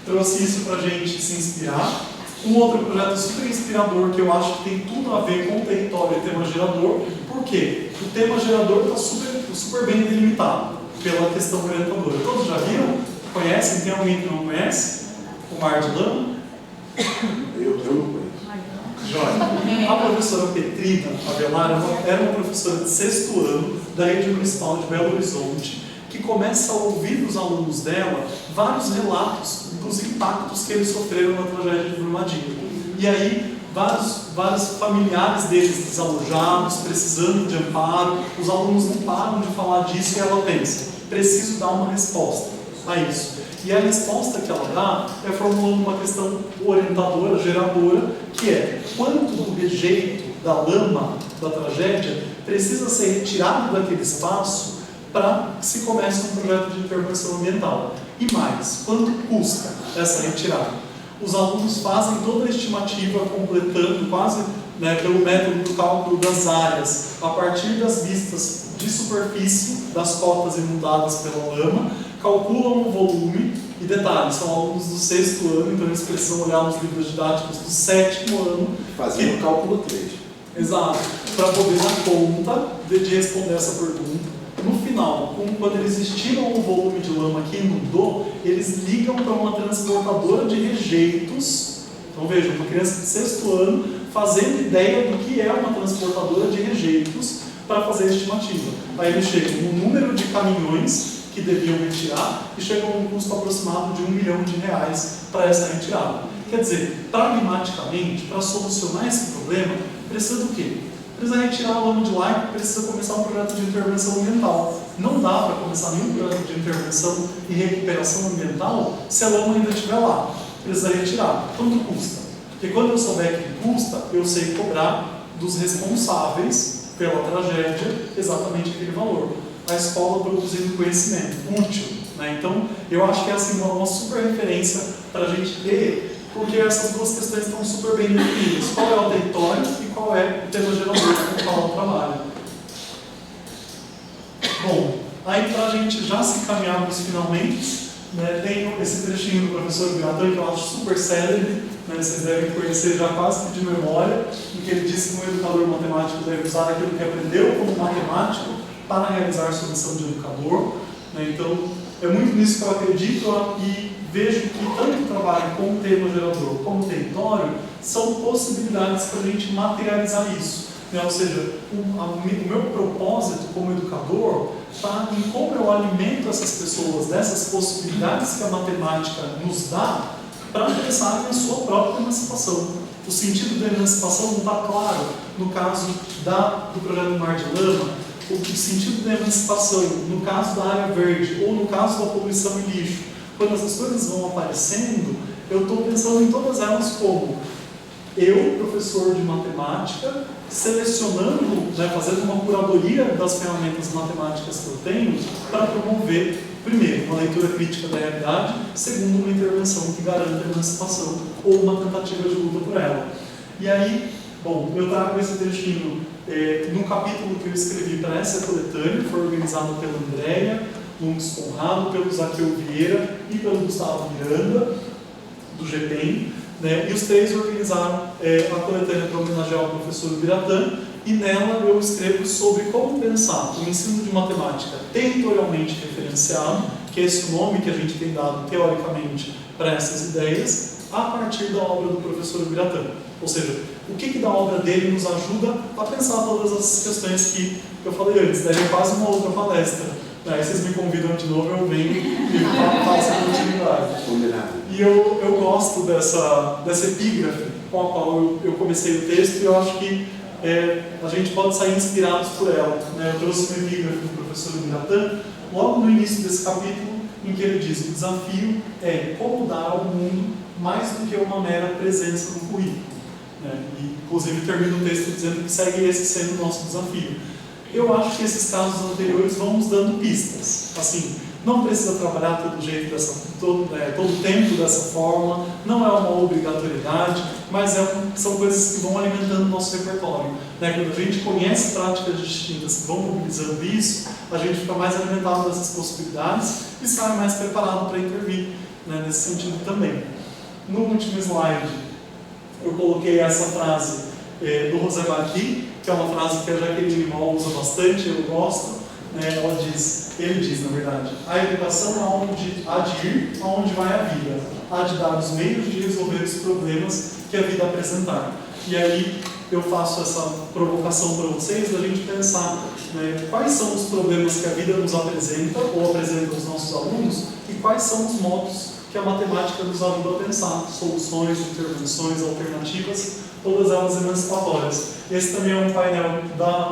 Speaker 2: trouxe isso para a gente se inspirar. Um outro projeto super inspirador que eu acho que tem tudo a ver com o território e tema gerador. Por quê? O tema gerador está super bem delimitado pela questão orientadora. Todos já viram? Conhecem? Tem alguém que não conhece? O Mar de Lama?
Speaker 3: Eu não conheço.
Speaker 2: Jóia. A professora Petrina Avelar era uma professora de 6º ano da Rede Municipal de Belo Horizonte, que começa a ouvir dos alunos dela vários relatos dos impactos que eles sofreram na tragédia de Brumadinho. E aí, vários familiares deles desalojados, precisando de amparo, os alunos não param de falar disso e ela pensa, preciso dar uma resposta a isso. E a resposta que ela dá é formulando uma questão orientadora, geradora, que é quanto do rejeito, da lama, da tragédia, precisa ser retirado daquele espaço para que se comece um projeto de intervenção ambiental. E mais, quanto custa essa retirada? Os alunos fazem toda a estimativa, completando quase, né, pelo método do cálculo das áreas, a partir das vistas de superfície das cotas inundadas pela lama, calculam o volume, e detalhe, são alunos do 6º ano, então eles precisam olhar nos livros didáticos do 7º ano.
Speaker 3: Fazendo o cálculo 3.
Speaker 2: Exato, para poder dar conta de responder essa pergunta. No final, quando eles estimam o volume de lama que inundou, eles ligam para uma transportadora de rejeitos. Então vejam, uma criança de 6º ano fazendo ideia do que é uma transportadora de rejeitos para fazer a estimativa. Aí eles chegam no número de caminhões que deviam retirar e chegam a um custo aproximado de R$1 milhão para essa retirada. Quer dizer, pragmaticamente, para solucionar esse problema, precisa do quê? Precisa retirar a lama de lá e precisa começar um projeto de intervenção ambiental. Não dá para começar nenhum projeto de intervenção e recuperação ambiental se a lama ainda estiver lá. Precisa retirar. Quanto custa? Porque quando eu souber que custa, eu sei cobrar dos responsáveis pela tragédia exatamente aquele valor. A escola produzindo conhecimento útil, né? Então, eu acho que é assim, uma super referência para a gente ter, porque essas duas questões estão super bem definidas. Qual é o território e qual é o tema gerador com o qual eu trabalho. Bom, aí para a gente já se encaminhar para os finalmente, né, tem esse trechinho do professor Biratã que eu acho super célebre, né, vocês devem conhecer já quase que de memória, em que ele disse que um educador matemático deve usar aquilo que aprendeu como matemático para realizar sua missão de educador. Né, então, é muito nisso que eu acredito e vejo que tanto o trabalho como o tema gerador como o território são possibilidades para a gente materializar isso. Né? Ou seja, o meu propósito como educador está em como eu alimento essas pessoas dessas possibilidades que a matemática nos dá para pensarem na sua própria emancipação. O sentido da emancipação não está claro no caso do projeto Mar de Lama, o sentido da emancipação no caso da área verde ou no caso da poluição e lixo. Quando essas coisas vão aparecendo, eu estou pensando em todas elas como eu, professor de matemática, selecionando, né, fazendo uma curadoria das ferramentas matemáticas que eu tenho para promover, primeiro, uma leitura crítica da realidade, segundo, uma intervenção que garanta a emancipação ou uma tentativa de luta por ela. E aí, bom, eu trago esse trechinho num capítulo que eu escrevi para essa coletânea, foi organizado pela Andréia Lungs Conrado, pelo Zaqueu Vieira e pelo Gustavo Miranda, do GPEM, né? E os três organizaram a coletânea para homenagear o professor Biratã, e nela eu escrevo sobre como pensar o ensino de matemática territorialmente referenciado, que é esse nome que a gente tem dado teoricamente para essas ideias, a partir da obra do professor Biratã. Ou seja, o que da obra dele nos ajuda a pensar todas essas questões que eu falei antes, daí é quase uma outra palestra. Aí vocês me convidam de novo, eu venho e faço a continuidade. E eu gosto dessa epígrafe com a qual eu comecei o texto, e eu acho que a gente pode sair inspirados por ela, né? Eu trouxe uma epígrafe do professor Biratã, logo no início desse capítulo, em que ele diz: o desafio é como dar ao mundo mais do que uma mera presença no currículo. Né? E, inclusive, termina o texto dizendo que segue esse sendo o nosso desafio. Eu acho que esses casos anteriores vão nos dando pistas. Assim, não precisa trabalhar todo jeito, todo tempo dessa forma, não é uma obrigatoriedade, mas são coisas que vão alimentando o nosso repertório. Né? Quando a gente conhece práticas distintas que vão mobilizando isso, a gente fica mais alimentado dessas possibilidades e sai mais preparado para intervir, né? Nesse sentido também. No último slide, eu coloquei essa frase do José Martí, que é uma frase que a Jaqueline Limol usa bastante, eu gosto. Né? Ele diz, na verdade: a educação há de ir aonde vai a vida, há de dar os meios de resolver os problemas que a vida apresentar. E aí eu faço essa provocação para vocês, da gente pensar, né, quais são os problemas que a vida nos apresenta, ou apresenta aos nossos alunos, e quais são os modos que a matemática nos ajuda a pensar, soluções, intervenções, alternativas, todas elas emancipatórias. Esse também é um painel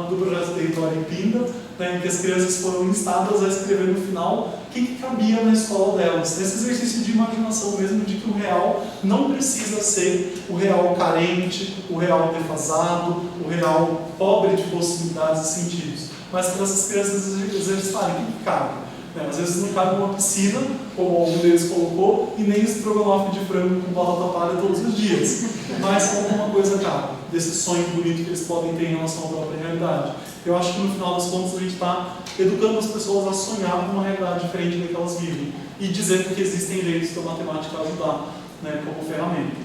Speaker 2: do projeto Território em Pinda, né, em que as crianças foram instadas a escrever no final o que cabia na escola delas. Esse exercício de imaginação mesmo, de que o real não precisa ser o real carente, o real defasado, o real pobre de possibilidades e sentidos, mas para essas crianças exercitarem o que cabe. Às vezes não cabe uma piscina, como algum deles colocou, e nem estrogonofe de frango com batata palha todos os dias. Mas alguma coisa cabe, desse sonho bonito que eles podem ter em relação à própria realidade. Eu acho que no final das contas a gente está educando as pessoas a sonhar com uma realidade diferente da que elas vivem. E dizendo que existem jeitos da matemática ajudar, né, como ferramenta.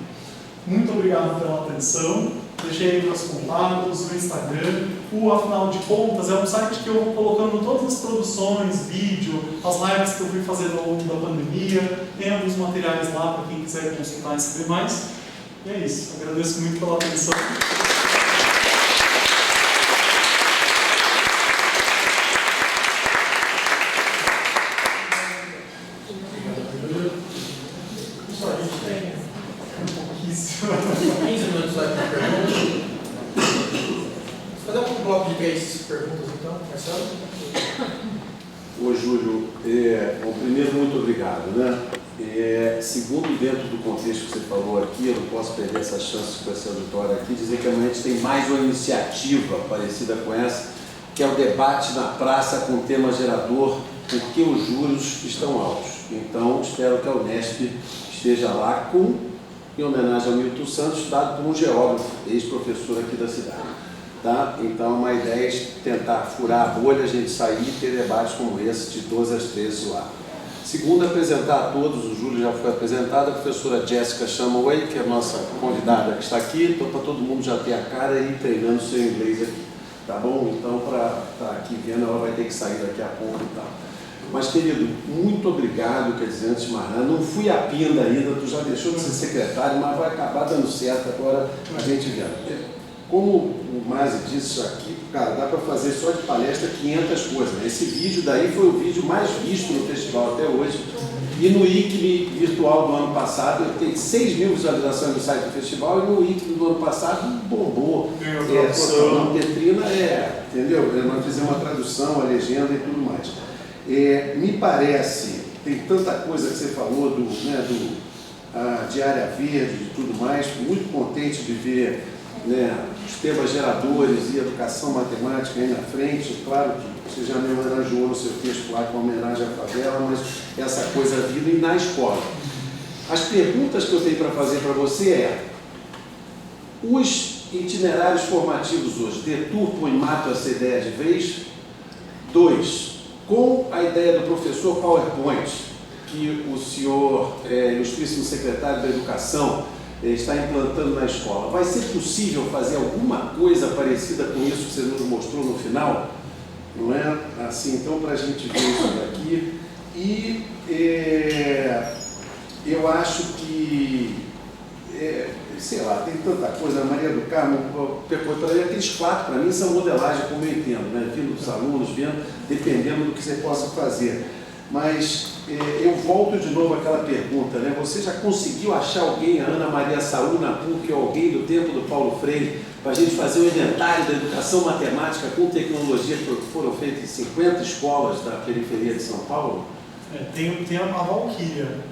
Speaker 2: Muito obrigado pela atenção. Deixei aí meus contatos, o Instagram. Afinal de contas, é um site que eu vou colocando todas as produções, vídeo, as lives que eu fui fazendo ao longo da pandemia. Tem alguns materiais lá para quem quiser consultar e saber mais. E é isso. Agradeço muito pela atenção.
Speaker 1: Pessoal, a gente tem 15 minutos aí para perguntas. Fazer um bloco de perguntas então, Marcelo?
Speaker 3: Ô Júlio, bom, primeiro, muito obrigado, né? Segundo, dentro do contexto que você falou aqui, eu não posso perder essa chance com esse auditório aqui, dizer que amanhã a gente tem mais uma iniciativa parecida com essa, que é o debate na praça com o tema gerador, por que os juros estão altos. Então, espero que a Unesp esteja lá em homenagem ao Milton Santos, dado por um geógrafo, ex-professor aqui da cidade. Tá? Então, uma ideia é tentar furar a bolha, a gente sair e ter debates como esse, de 12 às 13 lá. Segundo, apresentar a todos, o Júlio já foi apresentado, a professora Jéssica Chamaway, que é a nossa convidada que está aqui, então para todo mundo já ter a cara e ir treinando seu inglês aqui. Tá bom? Então, para estar aqui vendo, ela vai ter que sair daqui a pouco e tal. Mas, querido, muito obrigado, quer dizer, antes de mais nada, não fui a pinda ainda, tu já deixou de ser secretário, mas vai acabar dando certo agora a gente vendo. Como o Masi disse, isso aqui, cara, dá para fazer só de palestra 500 coisas. Né? Esse vídeo daí foi o vídeo mais visto no festival até hoje. E no ICME virtual do ano passado, eu tenho 6 mil visualizações no site do festival, e no ICME do ano passado bombou. A Petrina entendeu? Nós fizemos uma tradução, a legenda e tudo mais. Me parece, tem tanta coisa que você falou de área verde e tudo mais, muito contente de ver, né, os temas geradores e educação matemática aí na frente. Claro que você já me homenageou no seu texto lá com homenagem à favela, mas essa coisa viva e na escola. As perguntas que eu tenho para fazer para você os itinerários formativos hoje deturpam e matam essa ideia de vez? 2. Com a ideia do professor PowerPoint, que o senhor, ilustríssimo secretário da Educação, está implantando na escola. Vai ser possível fazer alguma coisa parecida com isso que você nos mostrou no final? Não é? Assim, então, para a gente ver isso daqui. E eu acho que, sei lá, tem tanta coisa. A Maria do Carmo, aqueles 4 para mim são modelagem, como eu entendo, né? Vindo dos alunos, vendo, dependendo do que você possa fazer. Mas eu volto de novo àquela pergunta, né? Você já conseguiu achar alguém, a Ana Maria Saúl na PUC, ou alguém do tempo do Paulo Freire, para a gente fazer o inventário da educação matemática com tecnologia que foram feitas em 50 escolas da periferia de São Paulo?
Speaker 2: Tem a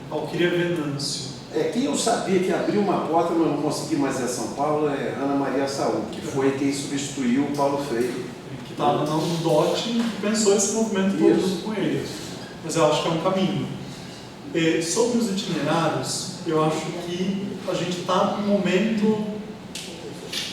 Speaker 2: Valquíria Venâncio.
Speaker 3: Quem eu sabia que abriu uma porta, mas não consegui mais ir a São Paulo, é Ana Maria Saúl, que foi quem substituiu o Paulo Freire.
Speaker 2: Que estava no DOT e pensou esse movimento todo junto com ele. Mas eu acho que é um caminho. Sobre os itinerários, eu acho que a gente está num momento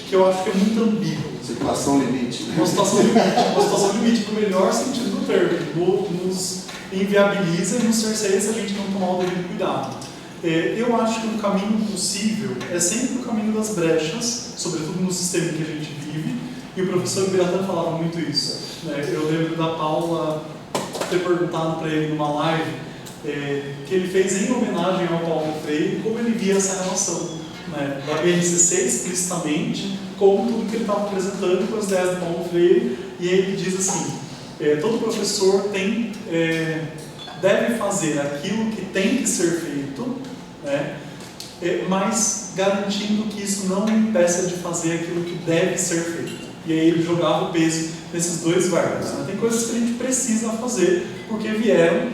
Speaker 2: que eu acho que é muito ambíguo.
Speaker 3: Situação limite. Né?
Speaker 2: Uma situação limite no melhor sentido do termo. Nos inviabiliza e nos cerceia se a gente não tomar o devido cuidado. Eu acho que um caminho possível é sempre o caminho das brechas, sobretudo no sistema em que a gente vive, e o professor Ibiratã falava muito isso. Eu lembro da Paula ter perguntado para ele numa live que ele fez em homenagem ao Paulo Freire como ele via essa relação da BNCC explicitamente com tudo que ele estava apresentando com as ideias do Paulo Freire, e ele diz assim, todo professor deve fazer aquilo que tem que ser feito, mas garantindo que isso não impeça de fazer aquilo que deve ser feito. E aí ele jogava o peso nesses 2 verbos. Tem coisas que a gente precisa fazer porque vieram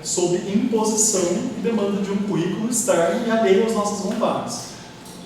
Speaker 2: sob imposição e demanda de um currículo externo e alheio às nossas vontades.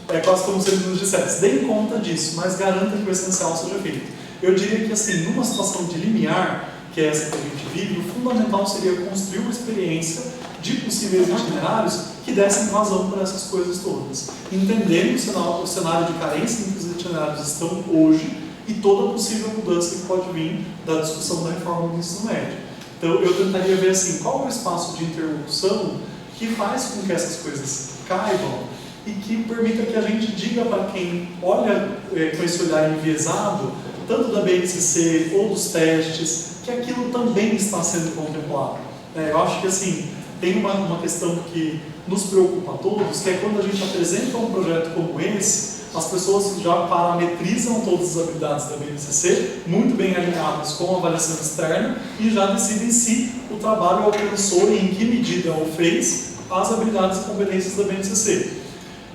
Speaker 2: É quase como se ele nos dissesse, deem conta disso, mas garanta que o essencial seja feito. Eu diria que, assim, numa situação de limiar, que é essa que a gente vive, o fundamental seria construir uma experiência de possíveis itinerários que dessem vazão para essas coisas todas. Entendendo o cenário de carência em que os itinerários estão hoje e toda a possível mudança que pode vir da discussão da reforma do ensino médio. Então, eu tentaria ver assim, qual é o espaço de interlocução que faz com que essas coisas caibam e que permita que a gente diga para quem olha com esse olhar enviesado, tanto da BNCC ou dos testes, que aquilo também está sendo contemplado. Eu acho que assim, tem uma questão que nos preocupa a todos, que é quando a gente apresenta um projeto como esse, as pessoas já parametrizam todas as habilidades da BNCC, muito bem alinhadas com a avaliação externa, e já decidem se o trabalho alcançou e em que medida o fez as habilidades e competências da BNCC.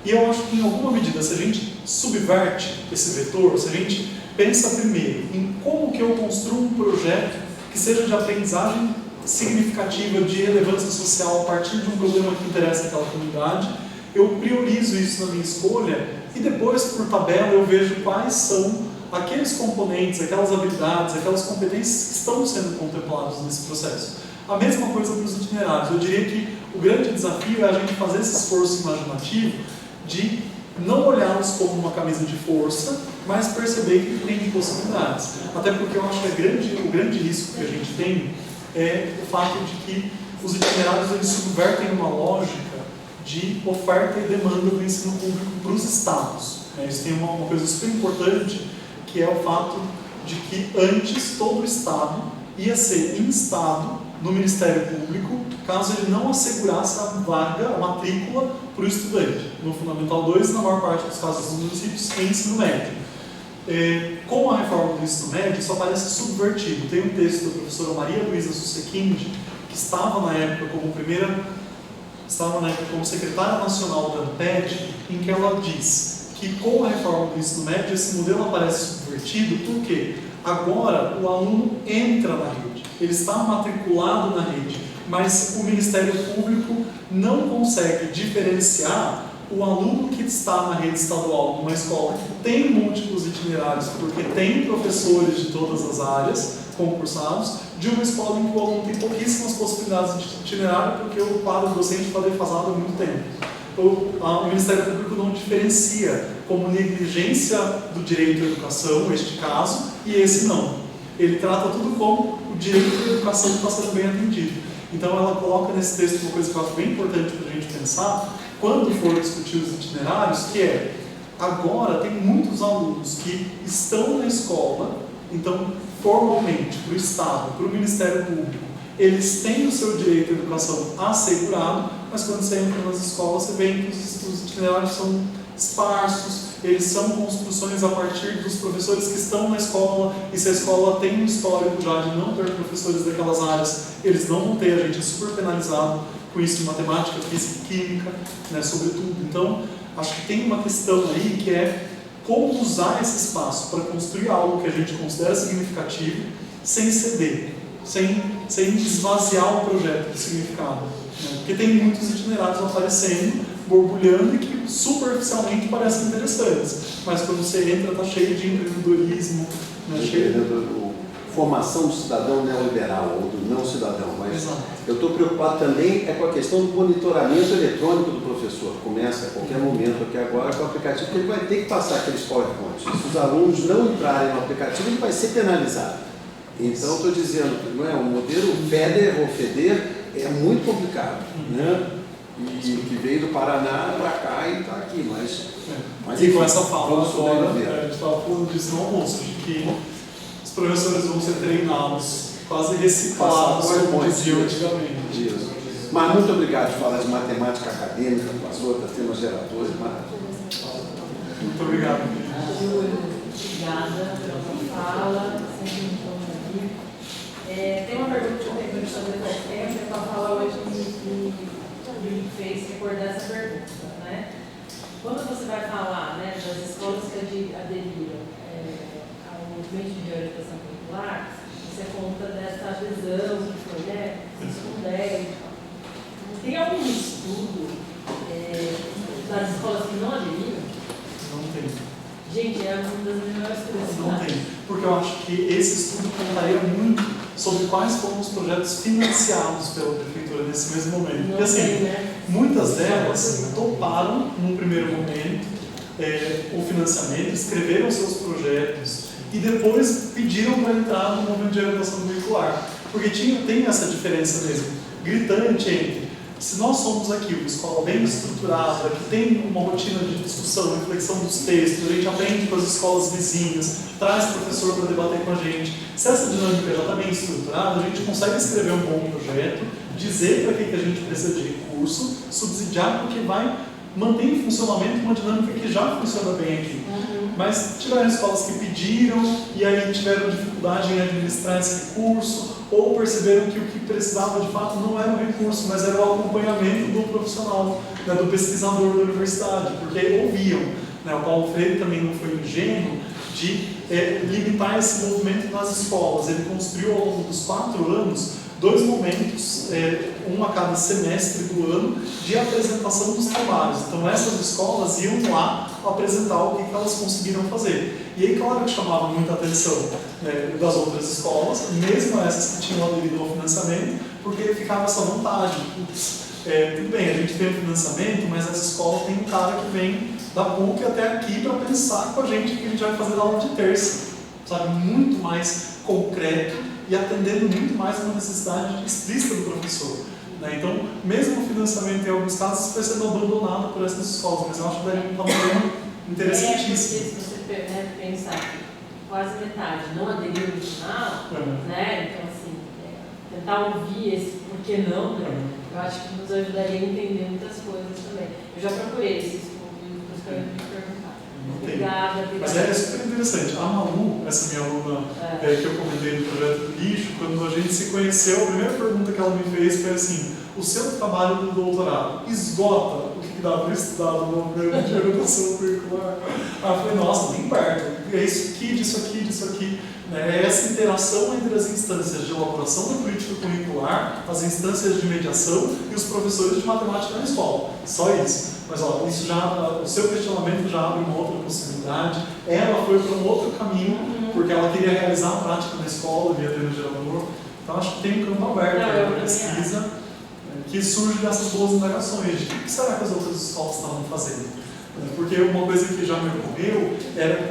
Speaker 2: E eu acho que, em alguma medida, se a gente subverte esse vetor, se a gente pensa primeiro em como que eu construo um projeto que seja de aprendizagem significativa, de relevância social a partir de um problema que interessa aquela comunidade, eu priorizo isso na minha escolha e depois, por tabela, eu vejo quais são aqueles componentes, aquelas habilidades, aquelas competências que estão sendo contemplados nesse processo. A mesma coisa para os itinerários. Eu diria que o grande desafio é a gente fazer esse esforço imaginativo de não olhá-los como uma camisa de força, mas perceber que tem possibilidades. Até porque eu acho que o grande risco que a gente tem é o fato de que os itinerários eles subvertem uma lógica de oferta e demanda do ensino público para os estados. Isso tem uma coisa super importante, que é o fato de que antes todo o estado ia ser instado no Ministério Público caso ele não assegurasse a vaga, a matrícula para o estudante, no Fundamental 2 e na maior parte dos casos dos municípios em ensino médio. Com a reforma do ensino médio, isso aparece subvertido. Tem um texto da professora Maria Luísa Susequinde, que estava na época como secretária nacional da ANPED, em que ela diz que com a reforma do ensino médio esse modelo aparece subvertido porque agora o aluno entra na rede, ele está matriculado na rede, mas o Ministério Público não consegue diferenciar o aluno que está na rede estadual numa escola que tem múltiplos itinerários, porque tem professores de todas as áreas concursados, de uma escola em que o aluno tem pouquíssimas possibilidades de itinerário, porque o quadro docente está defasado há muito tempo. O Ministério Público não diferencia como negligência do direito à educação, este caso, e esse não. Ele trata tudo como o direito à educação está sendo bem atendido. Então ela coloca nesse texto uma coisa que eu acho bem importante para a gente pensar, quando for discutir os itinerários, que é, agora tem muitos alunos que estão na escola, então formalmente, para o Estado, para o Ministério Público, eles têm o seu direito à educação assegurado, mas quando você entra nas escolas, você vê que os itinerários são esparsos, eles são construções a partir dos professores que estão na escola, e se a escola tem um histórico já de não ter professores daquelas áreas, eles não vão ter, a gente é super penalizado com isso em matemática, física e química, né, sobretudo. Então, acho que tem uma questão aí que é como usar esse espaço para construir algo que a gente considera significativo, sem ceder, sem esvaziar o projeto de significado. Né? Porque tem muitos itinerários aparecendo, borbulhando e que superficialmente parecem interessantes, mas quando você entra está cheio de empreendedorismo, né?
Speaker 3: Formação do cidadão neoliberal ou do não cidadão, mas
Speaker 2: Exato. Eu
Speaker 3: estou preocupado também com a questão do monitoramento eletrônico do professor. Começa a qualquer momento aqui agora com o aplicativo, porque ele vai ter que passar aqueles PowerPoints. Se os alunos não entrarem no aplicativo, ele vai ser penalizado. Então, estou dizendo, não é, o modelo FEDER ou FEDER é muito complicado, né? E que veio do Paraná para cá e está aqui, mas
Speaker 2: e com essa fala
Speaker 3: vamos
Speaker 2: agora,
Speaker 3: sobreviver.
Speaker 2: a gente estava falando disso no almoço, de que os professores vão ser treinados, quase reciclados, como diziam antigamente.
Speaker 3: Isso. Mas muito obrigado por falar de matemática acadêmica, com as outras, temas geradores.
Speaker 2: Muito obrigado.
Speaker 4: Obrigada pela fala, sempre muito bom ouvir. Tem uma pergunta que eu tenho para fazer faz tempo, a fala hoje me fez recordar essa pergunta, né? Quando você vai falar, né, das escolas que aderiram ao movimento de orientação curricular, você conta dessa adesão que foi, né, com 10 e tal. Tem algum estudo das escolas que não aderiram?
Speaker 2: Não tem.
Speaker 4: Gente, é uma das melhores coisas.
Speaker 2: Não tem. Porque eu acho que esse estudo contaria muito sobre quais foram os projetos financiados pela prefeitura nesse mesmo momento. Porque assim, muitas delas toparam, num primeiro momento, o financiamento, escreveram seus projetos e depois pediram para entrar no movimento de orientação curricular. Porque tem essa diferença mesmo, gritante entre se nós somos aqui uma escola bem estruturada, que tem uma rotina de discussão, reflexão dos textos, a gente aprende com as escolas vizinhas, traz professor para debater com a gente. Se essa dinâmica já está bem estruturada, a gente consegue escrever um bom projeto, dizer para que a gente precisa de recurso, subsidiar porque vai manter em funcionamento uma dinâmica que já funciona bem aqui. Mas tiveram escolas que pediram e aí tiveram dificuldade em administrar esse recurso, ou perceberam que o que precisava de fato não era o recurso, mas era o acompanhamento do profissional, né, do pesquisador da universidade, porque ouviam. Né, o Paulo Freire também não foi ingênuo de limitar esse movimento nas escolas. Ele construiu ao longo dos 4 anos 2 momentos, um a cada semestre do ano, de apresentação dos trabalhos. Então essas escolas iam lá apresentar o que elas conseguiram fazer. E aí, claro que chamava muita atenção, né, das outras escolas, mesmo essas que tinham aderido ao financiamento, porque ficava essa vontade. Tudo bem, a gente tem o financiamento, mas essa escola tem um cara que vem da PUC até aqui para pensar com a gente o que a gente vai fazer na aula de terça. Sabe? Muito mais concreto e atendendo muito mais uma necessidade explícita do professor. Né? Então, mesmo o financiamento em alguns casos foi sendo abandonado por essas escolas, mas eu acho que daria um problema interessantíssimo.
Speaker 4: Porque se você pensar que quase metade não aderiu no final, né? Então assim, tentar ouvir esse porquê não, né? Eu acho que nos ajudaria a entender muitas coisas também. Eu já procurei esses estudos para me perguntar. Obrigada.
Speaker 2: Mas é super interessante. A Malu, essa minha aluna que eu comentei no projeto do lixo, quando a gente se conheceu, a primeira pergunta que ela me fez foi assim: o seu trabalho do doutorado esgota o que dá para estudar no movimento de orientação curricular? Ela falou: nossa, nem perto. É isso aqui, disso aqui, disso aqui. É essa interação entre as instâncias de elaboração da política curricular, as instâncias de mediação e os professores de matemática na escola. Só isso. Mas ó, isso já, o seu questionamento já abre uma outra possibilidade. Ela foi para um outro caminho, porque ela queria realizar a prática na escola, via ter no gerador. Então acho que tem um campo aberto para pesquisa que surge dessas boas indagações. O que será que as outras escolas estavam fazendo? Porque uma coisa que já me ocorreu era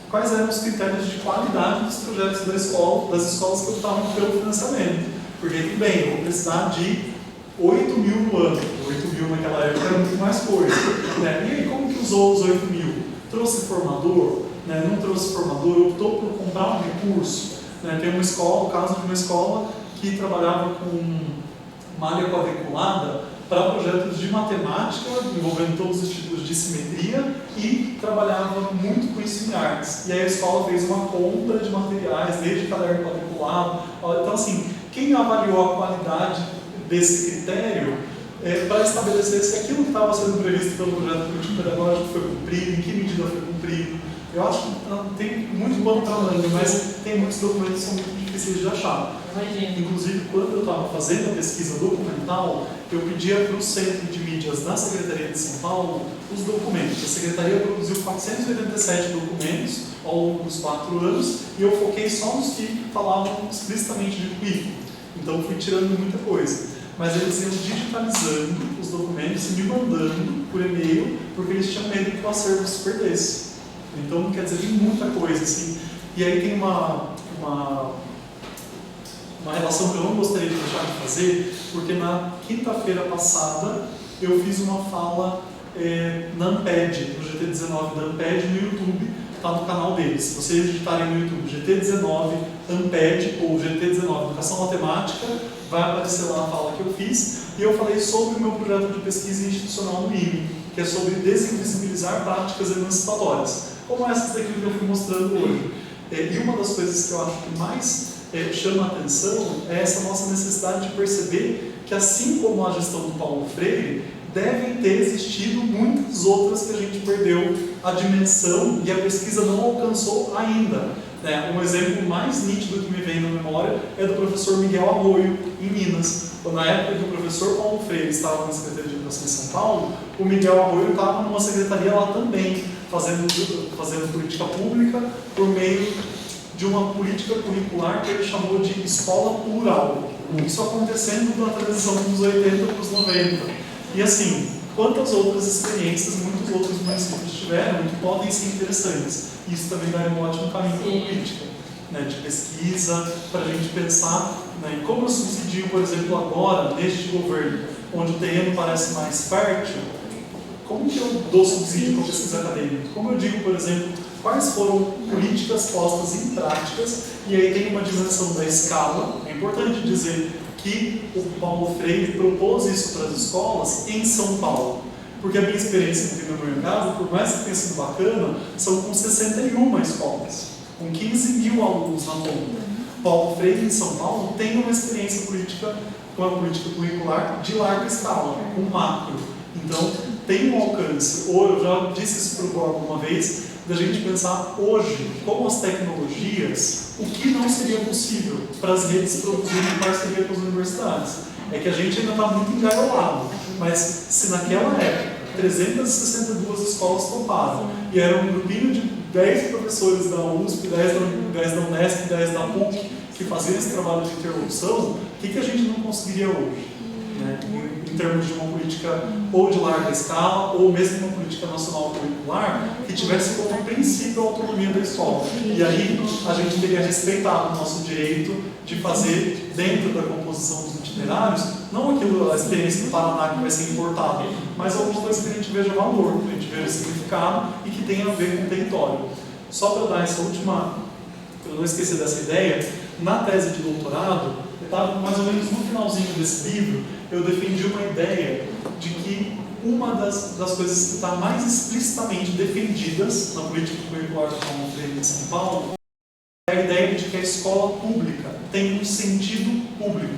Speaker 2: quais eram os critérios de qualidade dos projetos da escola, das escolas que optavam pelo financiamento. Porque tudo bem, eu vou precisar de 8 mil no ano. 8 mil naquela época era muito mais coisa. Né? E aí, como que usou os 8 mil? Trouxe formador? Né? Não trouxe formador, optou por comprar um recurso. Né? Tem uma escola, o caso de uma escola que trabalhava com malha quadriculada para projetos de matemática, envolvendo todos os tipos de simetria, e trabalhava muito com isso em artes. E aí a escola fez uma compra de materiais, desde caderno quadriculado. Então, assim, quem avaliou a qualidade desse critério para estabelecer se aquilo que estava sendo previsto pelo projeto político-pedagógico foi cumprido, em que medida foi cumprido. Eu acho que tem muito bom trabalho, mas tem muitos documentos que são muito difíceis de achar.
Speaker 4: Imagina.
Speaker 2: Inclusive, quando eu estava fazendo a pesquisa documental, eu pedia para o Centro de Mídias da Secretaria de São Paulo os documentos. A Secretaria produziu 487 documentos ao longo dos 4 anos e eu foquei só nos que falavam explicitamente de currículo. Então, fui tirando muita coisa. Mas eles iam digitalizando os documentos e me mandando por e-mail, porque eles tinham medo que o acervo se perdesse. Então, quer dizer, tem muita coisa, assim. E aí tem uma relação que eu não gostaria de deixar de fazer, porque na quinta-feira passada eu fiz uma fala na Amped, no GT19 da Amped, no YouTube, está no canal deles. Se vocês digitarem no YouTube GT19 Amped ou GT19 Educação Matemática, vai aparecer lá a fala que eu fiz, e eu falei sobre o meu projeto de pesquisa institucional no IME, que é sobre desinvisibilizar práticas emancipatórias, como essas daqui que eu fui mostrando hoje. E uma das coisas que eu acho que mais chama a atenção é essa nossa necessidade de perceber que, assim como a gestão do Paulo Freire, devem ter existido muitas outras que a gente perdeu a dimensão e a pesquisa não alcançou ainda. Um exemplo mais nítido que me vem na memória é do professor Miguel Arroio, em Minas. Na época que o professor Paulo Freire estava na Secretaria de Educação em São Paulo, o Miguel Arroio estava numa secretaria lá também, fazendo política pública por meio de uma política curricular que ele chamou de escola plural. Isso acontecendo na transição dos 80 para os 90. E assim, quantas outras experiências muitos outros municípios tiveram que podem ser interessantes. Isso também dá um ótimo caminho para a política, de pesquisa, para a gente pensar em como eu subsidio, por exemplo, agora, neste governo, onde o terreno parece mais fértil, como que eu dou subsídio para a pesquisa acadêmica? Como eu digo, por exemplo, quais foram políticas postas em práticas, e aí tem uma dimensão da escala. É importante dizer que o Paulo Freire propôs isso para as escolas em São Paulo, porque a minha experiência aqui no mercado, por mais que tenha sido bacana, são com 61 escolas, com 15 mil alunos na ponta. Paulo Freire em São Paulo tem uma experiência política, com a política curricular de larga escala, com macro. Então, tem um alcance. Eu já disse isso para o Bob uma vez, da gente pensar hoje, com as tecnologias, o que não seria possível para as redes produzirem em parceria com as universidades. É que a gente ainda está muito engaiolado, mas se naquela época 362 escolas toparam e era um grupinho de 10 professores da USP, 10 da Unesp, 10 da PUC que faziam esse trabalho de interlocução, o que a gente não conseguiria hoje? Em termos de uma política ou de larga escala, ou mesmo uma política nacional curricular, que tivesse como princípio a autonomia da escola. E aí a gente teria respeitado o nosso direito de fazer, dentro da composição dos itinerários, não aquilo, a experiência do Paraná que vai ser importada, mas alguma coisa que a gente veja valor, que a gente veja significado e que tenha a ver com o território. Só para dar essa última, para não esquecer dessa ideia, na tese de doutorado, mais ou menos no finalzinho desse livro, eu defendi uma ideia de que uma das coisas que está mais explicitamente defendidas na política curricular do Paulo Freire em São Paulo é a ideia de que a escola pública tem um sentido público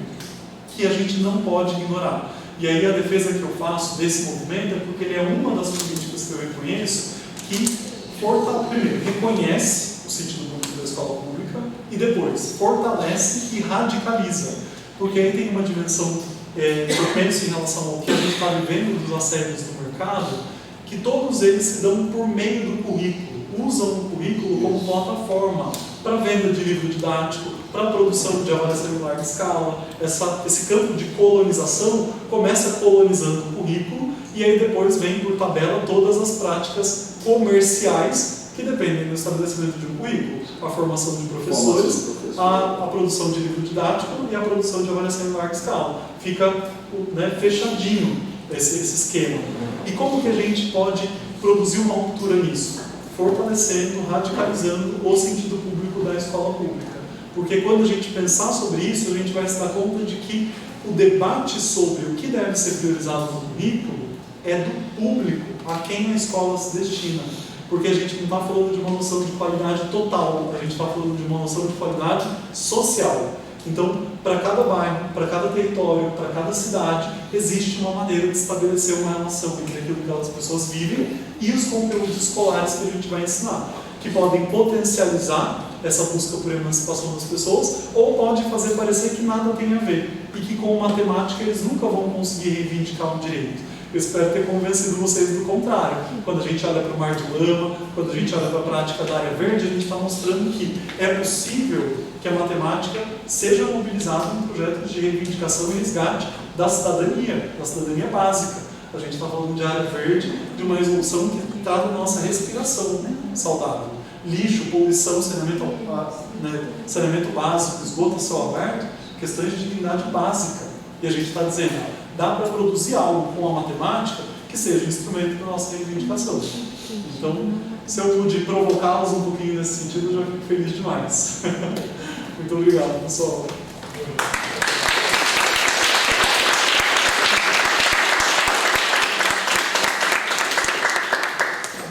Speaker 2: que a gente não pode ignorar. E aí a defesa que eu faço desse movimento é porque ele é uma das políticas que eu reconheço que primeiro reconhece o sentido público da escola pública e depois fortalece e radicaliza, porque aí tem uma dimensão eu penso em relação ao que a gente está vivendo dos assédios do mercado, que todos eles se dão por meio do currículo, usam o currículo como plataforma para venda de livro didático, para produção de avaliação em larga escala. Esse campo de colonização começa colonizando o currículo e aí depois vem por tabela todas as práticas comerciais que dependem do estabelecimento de um currículo, a formação de professores, a produção de livro didático e a produção de avaliação em larga escala. Fica, né, fechadinho esse esquema. E como que a gente pode produzir uma ruptura nisso? Fortalecendo, radicalizando o sentido público da escola pública. Porque quando a gente pensar sobre isso, a gente vai se dar conta de que o debate sobre o que deve ser priorizado no currículo é do público a quem a escola se destina. Porque a gente não está falando de uma noção de qualidade total, a gente está falando de uma noção de qualidade social. Então, para cada bairro, para cada território, para cada cidade, existe uma maneira de estabelecer uma relação entre aquilo que aquelas pessoas vivem e os conteúdos escolares que a gente vai ensinar, que podem potencializar essa busca por emancipação das pessoas, ou pode fazer parecer que nada tem a ver, e que com matemática eles nunca vão conseguir reivindicar um direito. Eu espero ter convencido vocês do contrário. Quando a gente olha para o mar de lama, quando a gente olha para a prática da área verde, a gente está mostrando que é possível que a matemática seja mobilizada em projetos de reivindicação e resgate da cidadania básica. A gente está falando de área verde, de uma resolução que trata da nossa respiração saudável. Lixo, poluição, saneamento básico, esgoto a céu aberto, questões de dignidade básica. E a gente está dizendo, dá para produzir algo com a matemática que seja um instrumento para a nossa reivindicação. Então, se eu pude provocá-los um pouquinho nesse sentido, eu já fico feliz demais. Muito obrigado, pessoal.